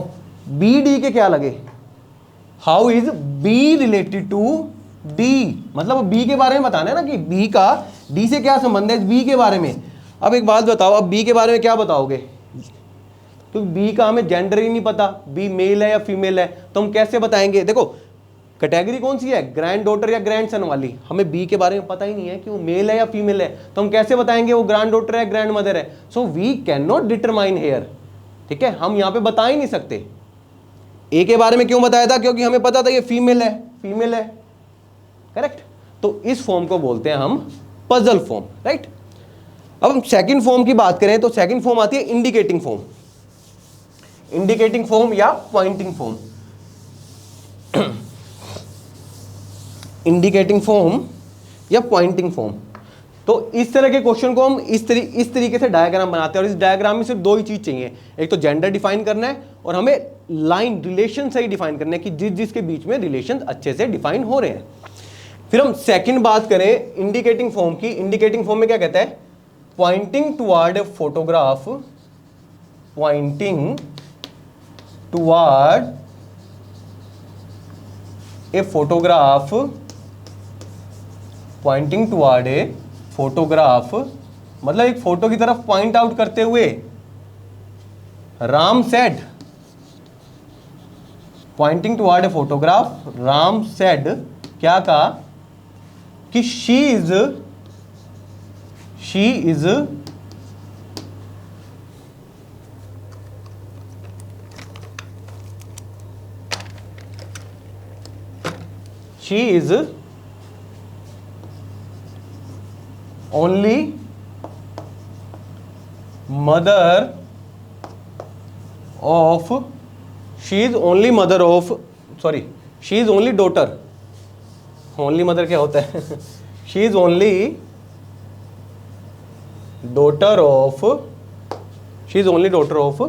बी डी के क्या लगे, how is B related to D, मतलब बी के बारे में बताना है ना कि बी का डी से क्या संबंध है, बी के बारे में। अब एक बात बताओ, अब बी के बारे में क्या बताओगे, क्योंकि बी का हमें जेंडर ही नहीं पता, बी मेल है या फीमेल है, तो हम कैसे बताएंगे। देखो कैटेगरी कौन सी है, ग्रैंड डॉटर या ग्रैंड सन वाली, हमें बी के बारे में पता ही नहीं है कि वो मेल है या फीमेल है, तो हम कैसे बताएंगे वो ग्रैंड डॉटर है ग्रैंड मदर है। So we cannot determine here, ठीक है, हम यहाँ पे बता ही नहीं सकते। ए के बारे में क्यों बताया था, क्योंकि हमें पता था ये फीमेल है, फीमेल है, करेक्ट। तो इस फॉर्म को बोलते हैं हम पजल फॉर्म, राइट। अब हम सेकंड फॉर्म की बात करें, तो सेकंड फॉर्म आती है इंडिकेटिंग फॉर्म, इंडिकेटिंग फॉर्म या पॉइंटिंग फॉर्म। इंडिकेटिंग फॉर्म या पॉइंटिंग फॉर्म, तो इस तरह के क्वेश्चन को हम इस तरीके से डायग्राम बनाते हैं, और इस डायग्राम में सिर्फ दो ही चीज चाहिए, एक तो जेंडर डिफाइन करना है, और हमें लाइन रिलेशन सही डिफाइन करना है कि जिसके बीच में रिलेशन अच्छे से डिफाइन हो रहे हैं। फिर हम सेकंड बात करें इंडिकेटिंग फॉर्म की, इंडिकेटिंग फॉर्म में क्या कहता है, pointing toward a photograph, pointing toward a photograph, pointing toward a photograph मतलब एक फोटो की तरफ पॉइंट आउट करते हुए। Ram said, pointing toward a photograph, Ram said क्या कहा कि she is she is only mother of, she is only mother of, sorry, she is only daughter, only mother क्या होता है she is only daughter of, she is only daughter of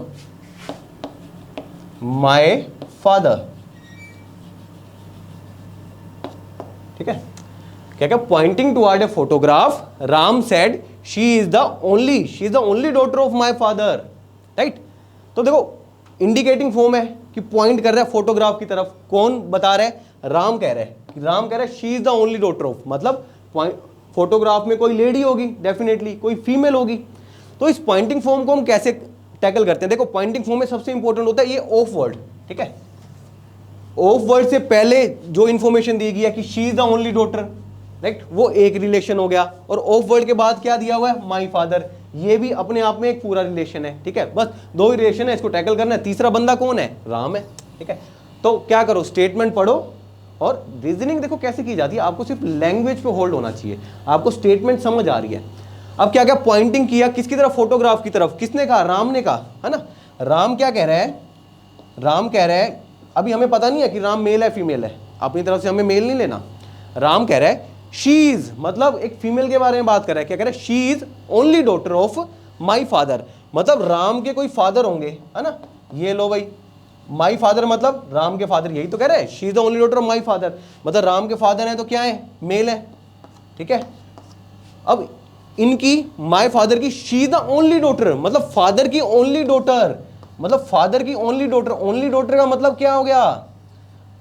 my father, ठीक है। क्या क्या, pointing toward a photograph, Ram said she is the only daughter of my father, right. तो देखो इंडिकेटिंग फॉर्म है कि पॉइंट कर रहा है फोटोग्राफ की तरफ, कौन बता रहा है, राम कह रहा है, राम कह रहा है she is the only daughter of, मतलब फोटोग्राफ में कोई लेडी होगी डेफिनेटली, कोई फीमेल होगी। तो इस पॉइंटिंग फॉर्म को हम कैसे टैकल करते हैं, देखो पॉइंटिंग फॉर्म में सबसे इंपॉर्टेंट होता है ये ऑफ वर्ड, ठीक है। ऑफ वर्ड से पहले जो इंफॉर्मेशन दी गई है कि she is the only daughter, right, वो एक रिलेशन हो गया, और ऑफ वर्ड के बाद क्या दिया हुआ है, माई फादर, ये भी अपने आप में एक पूरा रिलेशन है, ठीक है। बस दो ही रिलेशन है, इसको टैकल करना है, तीसरा बंदा कौन है, राम है, ठीक है। तो क्या करो, स्टेटमेंट पढ़ो, और रीजनिंग देखो कैसे की जाती है, आपको सिर्फ लैंग्वेज पे होल्ड होना चाहिए, आपको स्टेटमेंट समझ आ रही है। अब क्या क्या पॉइंटिंग किया, किसकी तरफ, फोटोग्राफ की तरफ, किसने कहा, राम ने कहा, है ना। राम क्या कह रहा है, राम कह रहा है, अभी हमें पता नहीं है कि राम मेल है फीमेल है, अपनी तरफ से हमें मेल नहीं लेना। राम कह रहा है शी इज, मतलब एक फीमेल के बारे में बात कर रहा है, क्या कह रहा है, she is only daughter of my father, मतलब राम के कोई फादर होंगे, है ना। ये लो भाई, माई फादर मतलब राम के फादर, यही तो कह रहा है, she is the only daughter of my father, मतलब राम के फादर हैं तो क्या है, मेल है, ठीक है। अब इनकी माई फादर की she is the only daughter, मतलब फादर की ओनली डॉटर, मतलब फादर की ओनली डॉटर, ओनली डॉटर का मतलब क्या हो गया,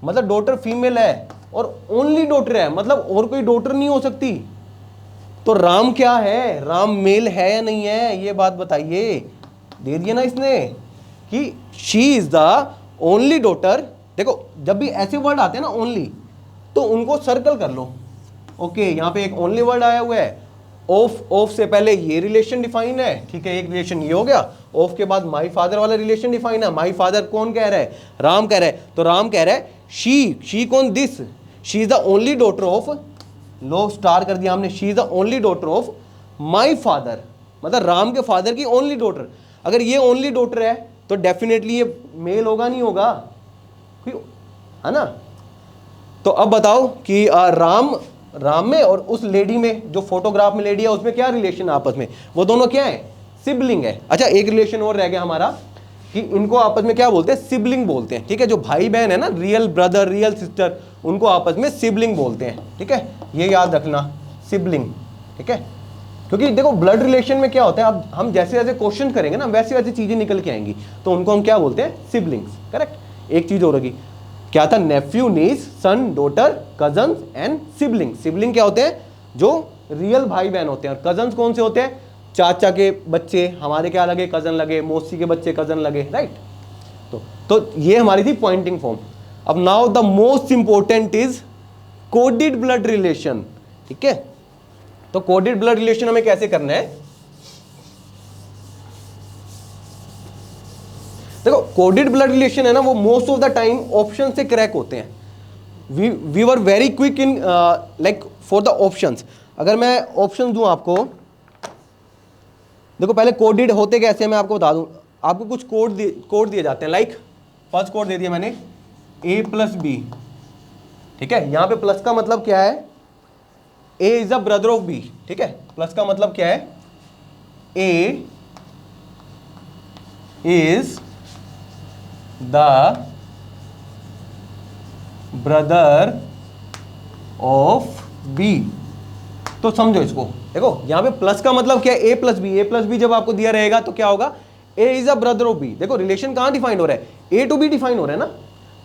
मतलब डॉटर फीमेल है, और ओनली डॉटर है, मतलब और कोई डॉटर नहीं हो सकती। तो राम क्या है, राम मेल है या नहीं है, ये बात बताइए। दे दिया ना इसने कि she is the only daughter. देखो जब भी ऐसे वर्ड आते हैं ना ओनली, तो उनको सर्कल कर लो। ओके, यहाँ पे एक ओनली वर्ड आया हुआ है, ऑफ से पहले ये रिलेशन डिफाइन है, ठीक है, एक रिलेशन ये हो गया। ऑफ के बाद माई फादर वाला रिलेशन डिफाइन है। माई फादर कौन कह रहा है, राम कह रहा है। तो राम कह रहा है शी कौन, this, she is the only daughter of, low star कर दिया हमने, she is the only daughter of my father, मतलब राम के फादर की ओनली डॉटर। अगर ये ओनली डॉटर है तो डेफिनेटली ये मेल होगा, नहीं होगा, है ना। तो अब बताओ कि राम में और उस लेडी में, जो फोटोग्राफ में लेडी है, उसमें क्या रिलेशन है आपस में, वो दोनों क्या है, सिबलिंग है। अच्छा एक रिलेशन और रह गया हमारा कि इनको आपस में क्या बोलते हैं, सिबलिंग बोलते हैं, ठीक है। जो भाई बहन है ना, रियल ब्रदर रियल सिस्टर, उनको आपस में सिबलिंग बोलते हैं, ठीक है, ये याद रखना, सिबलिंग, ठीक है। क्योंकि देखो ब्लड रिलेशन में क्या होता है, अब हम जैसे जैसे क्वेश्चन करेंगे ना वैसी वैसी चीजें निकल के आएंगी, तो उनको हम क्या बोलते हैं, सिबलिंग्स, करेक्ट। एक चीज और होगी, क्या था, nephew niece son daughter cousin and sibling. Sibling क्या होते हैं, जो रियल भाई बहन होते हैं, और कजन कौन से होते हैं, चाचा के बच्चे हमारे क्या लगे, कजन लगे, मौसी के बच्चे कजन लगे, राइट। तो ये हमारी थी पॉइंटिंग फॉर्म। अब now the most important is coded blood relation, ठीक है। तो कोडेड ब्लड रिलेशन हमें कैसे करना है, देखो कोडेड ब्लड रिलेशन है ना, वो most of the time option से क्रैक होते हैं। We were very quick in like for the options. अगर मैं ऑप्शन दूं आपको, देखो पहले कोडेड होते कैसे, मैं आपको बता दूं। आपको कुछ कोड दिए जाते हैं, लाइक फर्स्ट कोड दे दिया मैंने, A+B, ठीक है। यहां पे प्लस का मतलब क्या है, A is the brother of B, ठीक है। प्लस का मतलब क्या है, A is the brother of B। तो समझो इसको, देखो यहां पे प्लस का मतलब क्या है, A+B जब आपको दिया रहेगा तो क्या होगा, A is a brother of B। देखो रिलेशन कहां डिफाइन हो रहा है, A to B डिफाइन हो रहा है ना।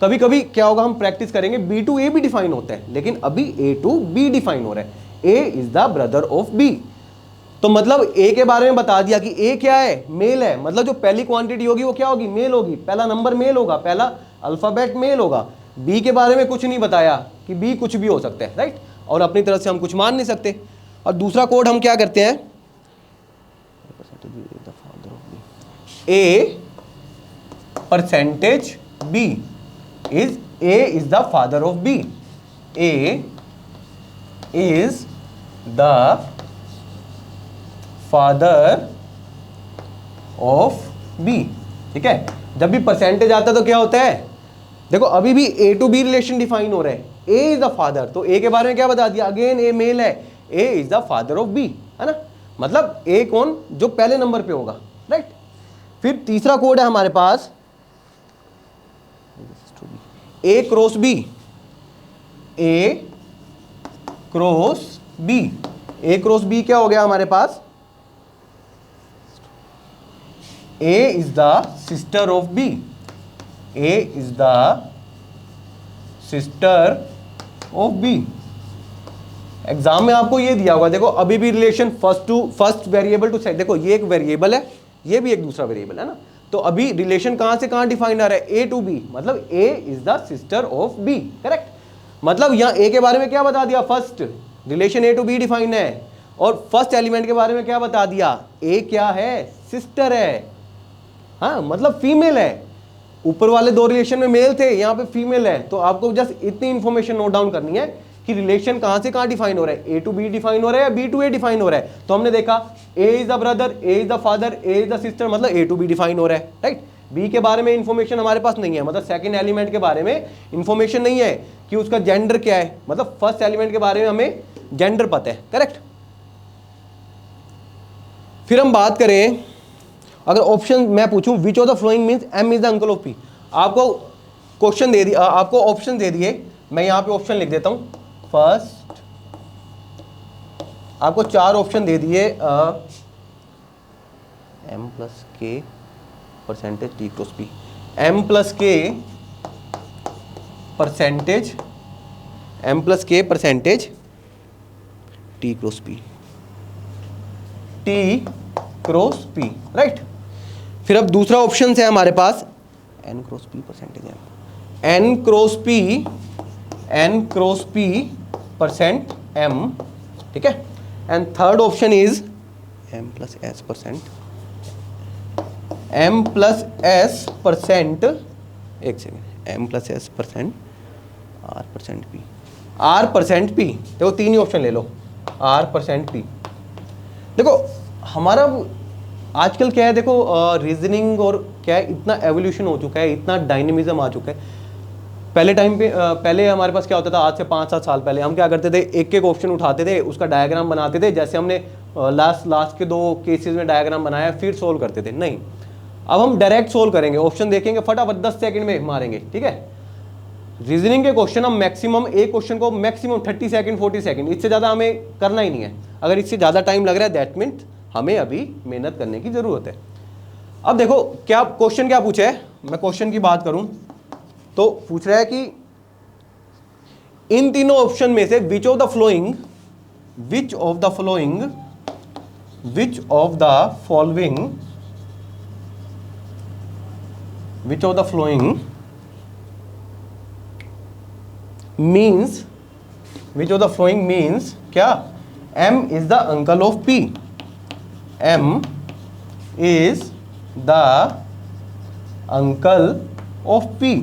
कभी कभी क्या होगा, हम प्रैक्टिस करेंगे B to A भी डिफाइन होता है, लेकिन अभी A to B डिफाइन हो रहा है, A is the brother of B। तो मतलब A के बारे में बता दिया कि A क्या है, मेल है, मतलब जो पहली क्वांटिटी होगी वो क्या होगी, मेल होगी, पहला नंबर मेल होगा, पहला अल्फाबेट मेल होगा। B के बारे में कुछ नहीं बताया कि B कुछ भी हो सकता है, राइट, और अपनी तरफ से हम कुछ मान नहीं सकते। और दूसरा कोड हम क्या करते हैं, A percentage B is, A is the father of B, A is the father of B, ठीक है। जब भी परसेंटेज आता है तो क्या होता है, देखो अभी भी A to B relation define हो रहा है, A इज द फादर, तो A के बारे में क्या बता दिया, अगेन A मेल है, A is the father of B, है ना। मतलब A कौन, जो पहले नंबर पे होगा, राइट। फिर तीसरा कोड है हमारे पास A cross B, A cross B। A cross B क्या हो गया हमारे पास, A is the sister of B, A is the sister of B। Exam में आपको ये दिया होगा, देखो अभी भी relation first variable to second, देखो ये एक वेरिएबल है, ये भी एक दूसरा वेरिएबल है ना। तो अभी रिलेशन कहां से कहां डिफाइन आ रहा है, A to B, मतलब A is the sister of B, correct. मतलब यहां A के बारे में क्या बता दिया, first relation A to B define है, और फर्स्ट एलिमेंट के बारे में क्या बता दिया, A क्या है, सिस्टर है, हाँ मतलब फीमेल है। ऊपर वाले दो रिलेशन में मेल थे, यहाँ पे फीमेल है। तो आपको जस्ट इतनी इंफॉर्मेशन नोट डाउन करनी है कि रिलेशन कहां से कहां डिफाइन हो रहा है, A to B डिफाइन हो रहा है या B to A डिफाइन हो रहा है। तो हमने देखा A is the brother, A is the father, A is the sister, मतलब A to B डिफाइन हो रहा है, राइट। B के बारे में इंफॉर्मेशन हमारे पास नहीं है, मतलब सेकंड एलिमेंट के बारे में इंफॉर्मेशन नहीं है कि उसका जेंडर क्या है, मतलब फर्स्ट एलिमेंट के बारे में हमें जेंडर पता है, करेक्ट। फिर हम बात करें, अगर ऑप्शन मैं पूछूं which of the flowing means M is the uncle of P, आपको क्वेश्चन दे दिया, आपको ऑप्शन दे दिए, मैं यहां पे ऑप्शन लिख देता हूं। फर्स्ट आपको 4 ऑप्शन दे दिए, M+K percentage T cross P, M+K percentage m plus K percentage t cross p, t cross p, right. फिर अब दूसरा ऑप्शन है हमारे पास n cross p percentage m, n cross p percent m, ठीक है। And third option is m plus s percent, m plus s percent, एक second, m plus s percent r percent p, r percent p, देखो तीन ही ऑप्शन ले लो, r परसेंट p। देखो हमारा आजकल क्या है, देखो रीजनिंग और क्या है, इतना एवोल्यूशन हो चुका है, इतना डायनेमिज्म आ चुका है। पहले टाइम पे पहले हमारे पास क्या होता था, आज से 5-7 साल पहले हम क्या करते थे, एक एक ऑप्शन उठाते थे, उसका डायग्राम बनाते थे, जैसे हमने लास्ट के 2 केसेस में डायग्राम बनाया, फिर सोल्व करते थे। नहीं, अब हम डायरेक्ट सोल्व करेंगे, ऑप्शन देखेंगे, फटाफट 10 सेकंड में मारेंगे, ठीक है। रीजनिंग के क्वेश्चन हम मैक्सिमम, एक क्वेश्चन को मैक्सिमम 30 सेकंड 40 सेकंड, इससे ज़्यादा हमें करना ही नहीं है। अगर इससे ज़्यादा टाइम लग रहा है दैट मीन्स हमें अभी मेहनत करने की ज़रूरत है। अब देखो क्या क्वेश्चन क्या पूछा है, मैं क्वेश्चन की बात करूं तो पूछ रहा है कि इन तीनों ऑप्शन में से which of the flowing means क्या, m is the uncle of p, m is the uncle of p।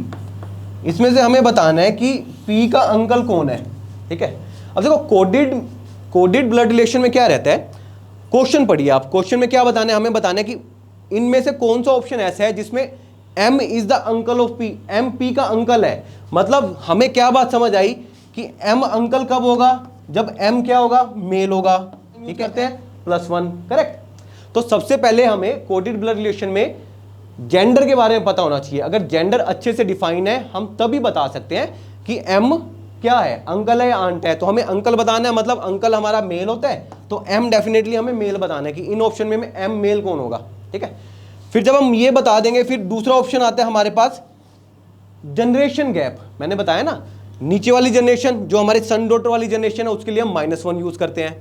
इसमें से हमें बताना है कि p का अंकल कौन है, ठीक है। अब देखो कोडेड ब्लड रिलेशन में क्या रहता है, क्वेश्चन पढ़िए आप, क्वेश्चन में क्या बताना है, हमें बताना है कि इनमें से कौन सा ऑप्शन ऐसा है जिसमें m is the uncle of p, m p का अंकल है। मतलब हमें क्या बात समझ आई कि m अंकल कब होगा, जब m क्या होगा, मेल होगा, ये कहते हैं +1, करेक्ट। तो सबसे पहले हमें कोडेड ब्लड रिलेशन में जेंडर के बारे में पता होना चाहिए। अगर जेंडर अच्छे से डिफाइन है हम तभी बता सकते हैं कि m क्या है, अंकल है या आंट है। तो हमें अंकल बताना है, मतलब अंकल हमारा मेल होता है, तो m डेफिनेटली हमें मेल बताना है कि इन ऑप्शन में m मेल कौन होगा, ठीक है। फिर जब हम ये बता देंगे, फिर दूसरा ऑप्शन आता है हमारे पास जनरेशन गैप। मैंने बताया ना, नीचे वाली जनरेशन जो हमारे सन डॉटर वाली जनरेशन है उसके लिए हम -1 यूज करते हैं।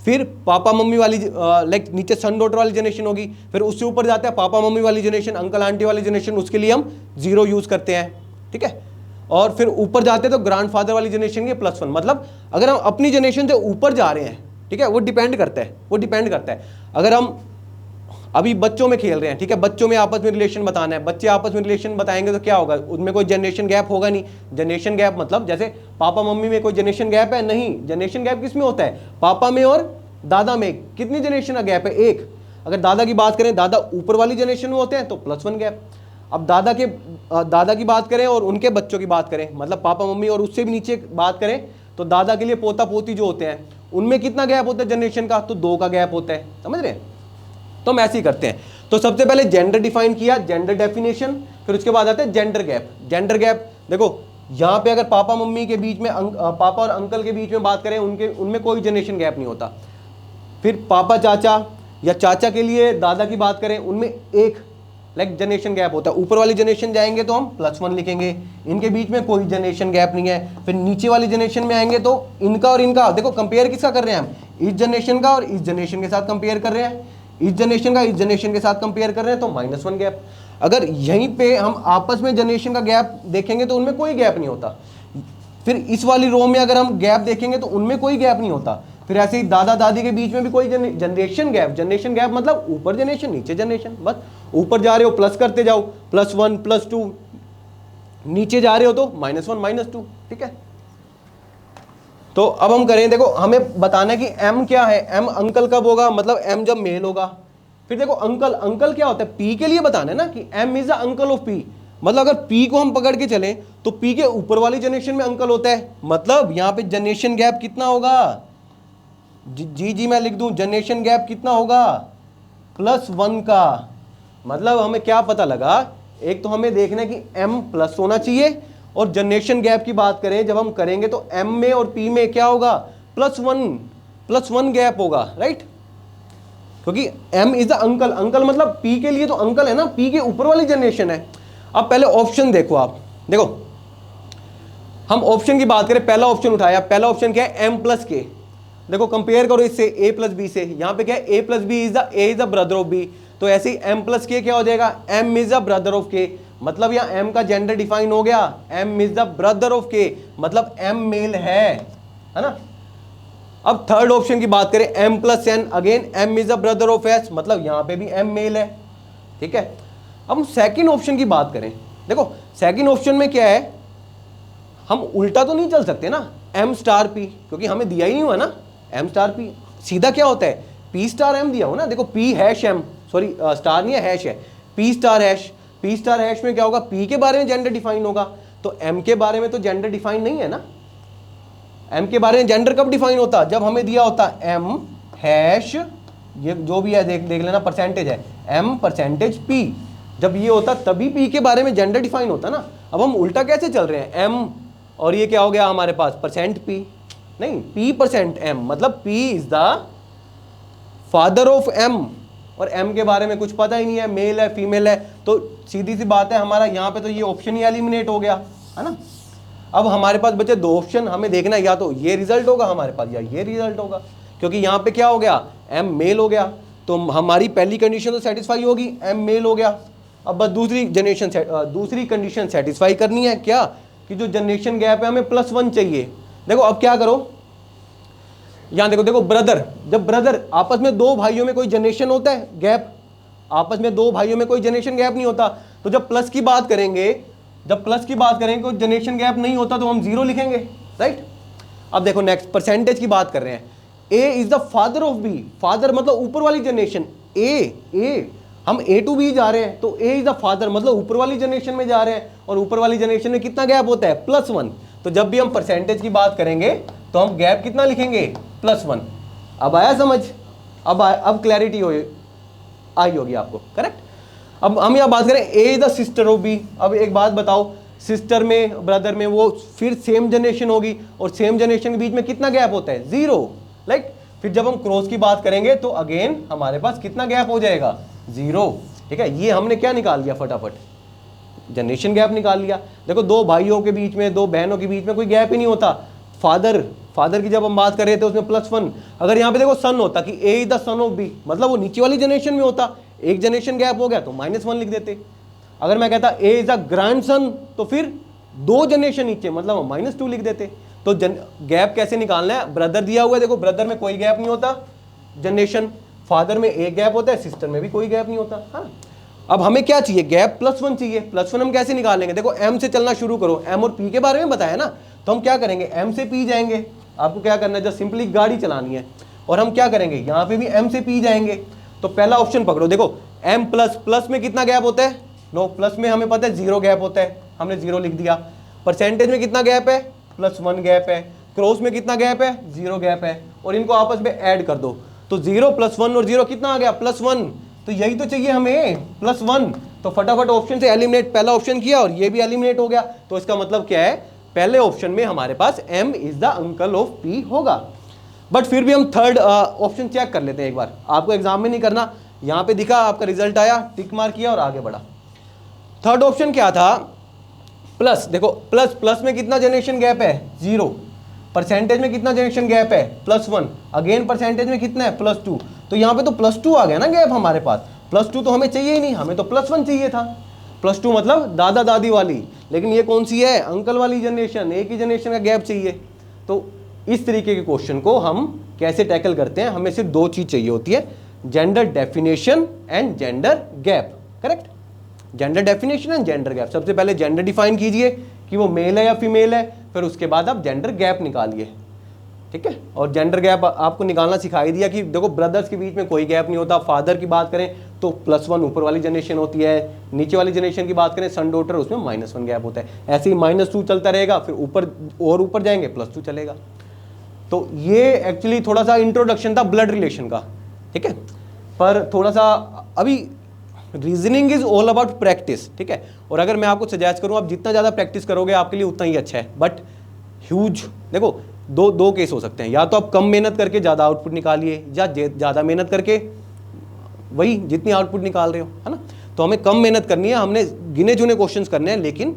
फिर पापा मम्मी वाली लाइक नीचे सन डॉटर वाली जनरेशन होगी, फिर उससे ऊपर जाते हैं पापा मम्मी वाली जनरेशन, अंकल आंटी वाली जनरेशन, उसके लिए हम 0 यूज करते हैं, ठीक है। और फिर ऊपर जाते हैं तो ग्रैंडफादर वाली जनरेशन के +1। मतलब अगर हम अपनी जनरेशन से ऊपर जा रहे हैं, ठीक है, वो डिपेंड करता है। अगर हम अभी बच्चों में खेल रहे हैं, ठीक है, बच्चों में आपस में रिलेशन बताना है, बच्चे आपस में रिलेशन बताएंगे तो क्या होगा, उनमें कोई जनरेशन गैप होगा नहीं। जनरेशन गैप मतलब जैसे पापा मम्मी में कोई जनरेशन गैप है, नहीं, जनरेशन गैप किस में होता है, पापा में और दादा में। कितनी जनरेशन का गैप है, 1। अगर दादा की बात करें, दादा ऊपर वाली जनरेशन में होते हैं तो +1 गैप। अब दादा की बात करें और उनके बच्चों की बात करें, मतलब पापा मम्मी और उससे भी नीचे बात करें, तो दादा के लिए पोता पोती जो होते हैं उनमें कितना गैप होता है जनरेशन का, तो 2 का गैप होता है, समझ रहे हैं। तो हम ऐसे ही करते हैं। तो सबसे पहले जेंडर डिफाइन किया, जेंडर डेफिनेशन, फिर उसके बाद आते हैं जेंडर गैप। जेंडर गैप देखो यहाँ पे अगर पापा मम्मी के बीच में पापा और अंकल के बीच में बात करें, उनमें कोई जनरेशन गैप नहीं होता। फिर पापा चाचा या चाचा के लिए दादा की बात करें, उनमें 1 लाइक जनरेशन गैप होता है। ऊपर वाली जनरेशन जाएंगे तो हम +1 लिखेंगे, इनके बीच में कोई जनरेशन गैप नहीं है। फिर नीचे वाली जनरेशन में आएंगे तो इनका और इनका, देखो कंपेयर किसका कर रहे हैं हम, इस जनरेशन का और इस जनरेशन के साथ कंपेयर कर रहे हैं, इस जनरेशन का इस जनरेशन के साथ कंपेयर कर रहे हैं, तो -1 गैप। अगर यहीं पे हम आपस में जनरेशन का गैप देखेंगे तो उनमें कोई गैप नहीं होता। फिर इस वाली रो में अगर हम गैप देखेंगे तो उनमें कोई गैप नहीं होता। फिर ऐसे ही दादा दादी के बीच में भी कोई जनरेशन गैप मतलब ऊपर जनरेशन नीचे जनरेशन, बस ऊपर जा रहे हो प्लस करते जाओ, +1 +2, नीचे जा रहे हो तो -1 -2, ठीक है। तो अब हम करें, देखो हमें बताना है कि m क्या है, m अंकल कब होगा, मतलब m जब मेल होगा। फिर देखो अंकल क्या होता है, p के लिए बताना है ना कि m is the uncle of p। मतलब अगर p को हम पकड़ के चलें तो p के ऊपर वाली जनरेशन में अंकल होता है, मतलब यहाँ पे जनरेशन गैप कितना होगा, जी मैं लिख दूं, जनरेशन गैप कितना होगा, +1 का। मतलब हमें क्या पता लगा, एक तो हमें देखना है कि m प्लस होना चाहिए, और जनरेशन गैप की बात करें जब हम करेंगे तो m में और p में क्या होगा, +1 गैप होगा, राइट। क्योंकि m इज द अंकल मतलब p के लिए तो अंकल है ना, p के ऊपर वाली जनरेशन है। अब पहले ऑप्शन देखो आप, देखो हम ऑप्शन की बात करें, पहला ऑप्शन उठाया, पहला ऑप्शन क्या है, m प्लस के। देखो कंपेयर करो इससे a प्लस बी से, यहां पे क्या है, a plus B is the brother of b, तो ऐसे ही m प्लस के क्या हो जाएगा, m is the brother of k, मतलब यहाँ m का जेंडर डिफाइन हो गया, m is the brother of k, मतलब m मेल है ना। अब थर्ड ऑप्शन की बात करें, m plus n, again m is the brother of s, मतलब यहां पे भी m मेल है, ठीक है। अब हम सेकंड ऑप्शन की बात करें, देखो सेकंड ऑप्शन में क्या है, हम उल्टा तो नहीं चल सकते ना, m स्टार p, क्योंकि हमें दिया ही नहीं हुआ ना m स्टार p, सीधा क्या होता है p स्टार m दिया हो ना, देखो p hash m, sorry star नहीं है, हैश है, p स्टार हैश में क्या होगा, p के बारे में जेंडर डिफाइन होगा, तो m के बारे में तो जेंडर डिफाइन नहीं है ना। m के बारे में जेंडर कब डिफाइन होता, जब हमें दिया होता m हैश, ये जो भी है देख लेना, परसेंटेज है m परसेंटेज p, जब ये होता तभी p के बारे में जेंडर डिफाइन होता ना। अब हम उल्टा कैसे चल रहे हैं, m और ये क्या हो गया हमारे पास परसेंट p, नहीं p परसेंट m, मतलब p is the father of m, और m के बारे में कुछ पता ही नहीं है, मेल है फीमेल है, तो सीधी सी बात है हमारा यहाँ पे तो ये ऑप्शन ही एलिमिनेट हो गया है ना। अब हमारे पास बचे दो ऑप्शन, हमें देखना है या तो ये रिजल्ट होगा हमारे पास या ये रिजल्ट होगा, क्योंकि यहाँ पे क्या हो गया, m मेल हो गया, तो हमारी पहली कंडीशन तो सेटिस्फाई होगी, m मेल हो गया। अब बस दूसरी कंडीशन सेटिस्फाई करनी है, क्या कि जो जनरेशन गैप है हमें +1 चाहिए। देखो अब क्या करो, यहां देखो ब्रदर, जब ब्रदर आपस में दो भाइयों में कोई जनरेशन होता है गैप, आपस में दो भाइयों में कोई जनरेशन गैप नहीं होता, तो जब प्लस की बात करेंगे, कोई जनरेशन गैप नहीं होता तो हम 0 लिखेंगे, राइट। अब देखो नेक्स्ट परसेंटेज की बात कर रहे हैं, a is the father of b, father मतलब ऊपर वाली जनरेशन, a हम a टू b जा रहे हैं, तो a इज द फादर मतलब ऊपर वाली जनरेशन में जा रहे हैं, और ऊपर वाली जनरेशन में कितना गैप होता है, +1, तो जब भी हम परसेंटेज की बात करेंगे तो हम गैप कितना लिखेंगे, +1। अब आया समझ, अब क्लैरिटी आई होगी आपको, करेक्ट। अब हम यहाँ बात करें a is the sister of b, अब एक बात बताओ, सिस्टर में ब्रदर में वो फिर सेम जनरेशन होगी, और सेम जनरेशन के बीच में कितना गैप होता है, 0, लाइक। फिर जब हम क्रॉस की बात करेंगे तो अगेन हमारे पास कितना गैप हो जाएगा, 0, ठीक है। ये हमने क्या निकाल लिया, फटाफट जनरेशन गैप निकाल लिया। देखो दो भाइयों के बीच में, दो बहनों के बीच में कोई गैप ही नहीं होता, फादर की जब हम बात कर रहे थे उसमें +1, अगर यहाँ पे देखो सन होता कि a is the son of b, मतलब वो नीचे वाली जनरेशन में होता, एक जनरेशन गैप हो गया तो -1 लिख देते। अगर मैं कहता a is the grand son, तो फिर दो जनरेशन नीचे, मतलब हम -2 लिख देते। तो गैप कैसे निकालना है, ब्रदर दिया हुआ है, देखो ब्रदर में कोई गैप नहीं होता जनरेशन, फादर में एक गैप होता है, सिस्टर में भी कोई गैप नहीं होता, हाँ। अब हमें क्या चाहिए, गैप +1 चाहिए, +1 हम कैसे निकालेंगे, देखो m से चलना शुरू करो, m और p के बारे में बताया ना, तो हम क्या करेंगे, m से p जाएंगे, आपको क्या करना है, जब सिंपली गाड़ी चलानी है, और हम क्या करेंगे, यहाँ पे भी m से p जाएंगे। तो पहला ऑप्शन पकड़ो, देखो m प्लस में कितना गैप होता है, नो प्लस में हमें पता है 0 गैप होता है, हमने 0 लिख दिया। परसेंटेज में कितना गैप है, +1 गैप है। क्रॉस में कितना गैप है, 0 गैप है, और इनको आपस में ऐड कर दो, तो 0 + 1 और 0 कितना आ गया, +1, तो यही तो चाहिए हमें, +1। तो फटाफट ऑप्शन से एलिमिनेट, पहला ऑप्शन किया और ये भी एलिमिनेट हो गया, तो इसका मतलब क्या है, पहले ऑप्शन में हमारे पास m is the uncle of p होगा। बट फिर भी हम थर्ड ऑप्शन चेक कर लेते हैं एक बार, आपको एग्जाम में नहीं करना, यहाँ पे दिखा आपका रिजल्ट आया, टिक मार्क किया और आगे बढ़ा। थर्ड ऑप्शन क्या था, प्लस, देखो प्लस में कितना जनरेशन गैप है, 0, परसेंटेज में कितना जनरेशन गैप है, +1, अगेन परसेंटेज में कितना है, +2, तो यहाँ पे तो +2 आ गया ना गैप हमारे पास, +2 तो हमें चाहिए ही नहीं, हमें तो +1 चाहिए था, +2 मतलब दादा दादी वाली, लेकिन ये कौन सी है, अंकल वाली जनरेशन, एक ही जनरेशन का गैप चाहिए। तो इस तरीके के क्वेश्चन को हम कैसे टैकल करते हैं, हमें सिर्फ दो चीज चाहिए होती है, gender definition and gender gap, correct, gender definition and gender gap. सबसे पहले जेंडर डिफाइन कीजिए कि वो मेल है या फीमेल है, फिर उसके बाद आप जेंडर गैप निकालिए, ठीक है। और जेंडर गैप आपको निकालना सिखाई दिया कि देखो ब्रदर्स के बीच में कोई गैप नहीं होता, फादर की बात करें तो +1 ऊपर वाली जनरेशन होती है, नीचे वाली जनरेशन की बात करें सन डॉटर, उसमें -1 गैप होता है, ऐसे ही -2 चलता रहेगा, फिर ऊपर जाएंगे +2 चलेगा। तो ये एक्चुअली थोड़ा सा इंट्रोडक्शन था ब्लड रिलेशन का, ठीक है, पर थोड़ा सा अभी reasoning is all about practice, ठीक है। और अगर मैं आपको सजेस्ट करूं, आप जितना ज़्यादा प्रैक्टिस करोगे आपके लिए उतना ही अच्छा है, बट ह्यूज, देखो दो केस हो सकते हैं, या तो आप कम मेहनत करके ज़्यादा आउटपुट निकालिए, या ज़्यादा मेहनत करके वही जितनी आउटपुट निकाल रहे हो, है ना। तो हमें कम मेहनत करनी है, हमने गिने चुने क्वेश्चंस करने हैं, लेकिन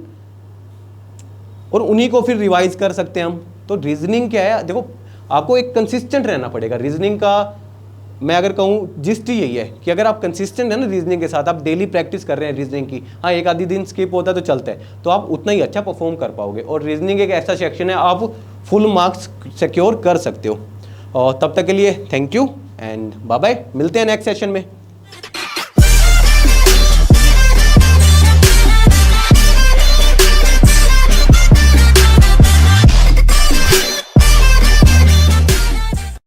और उन्हीं को फिर रिवाइज कर सकते हैं हम। तो रीजनिंग क्या है, देखो आपको एक कंसिस्टेंट रहना पड़ेगा। रीजनिंग का मैं अगर कहूँ जिस्ट ही यही है कि अगर आप कंसिस्टेंट है ना रीजनिंग के साथ, आप डेली प्रैक्टिस कर रहे हैं रीजनिंग की, हाँ एक आधी दिन स्किप होता है तो चलता है, तो आप उतना ही अच्छा परफॉर्म कर पाओगे। और रीजनिंग एक ऐसा सेक्शन है आप फुल मार्क्स सिक्योर कर सकते हो। और तब तक के लिए thank you and bye bye, मिलते हैं नेक्स्ट सेशन में।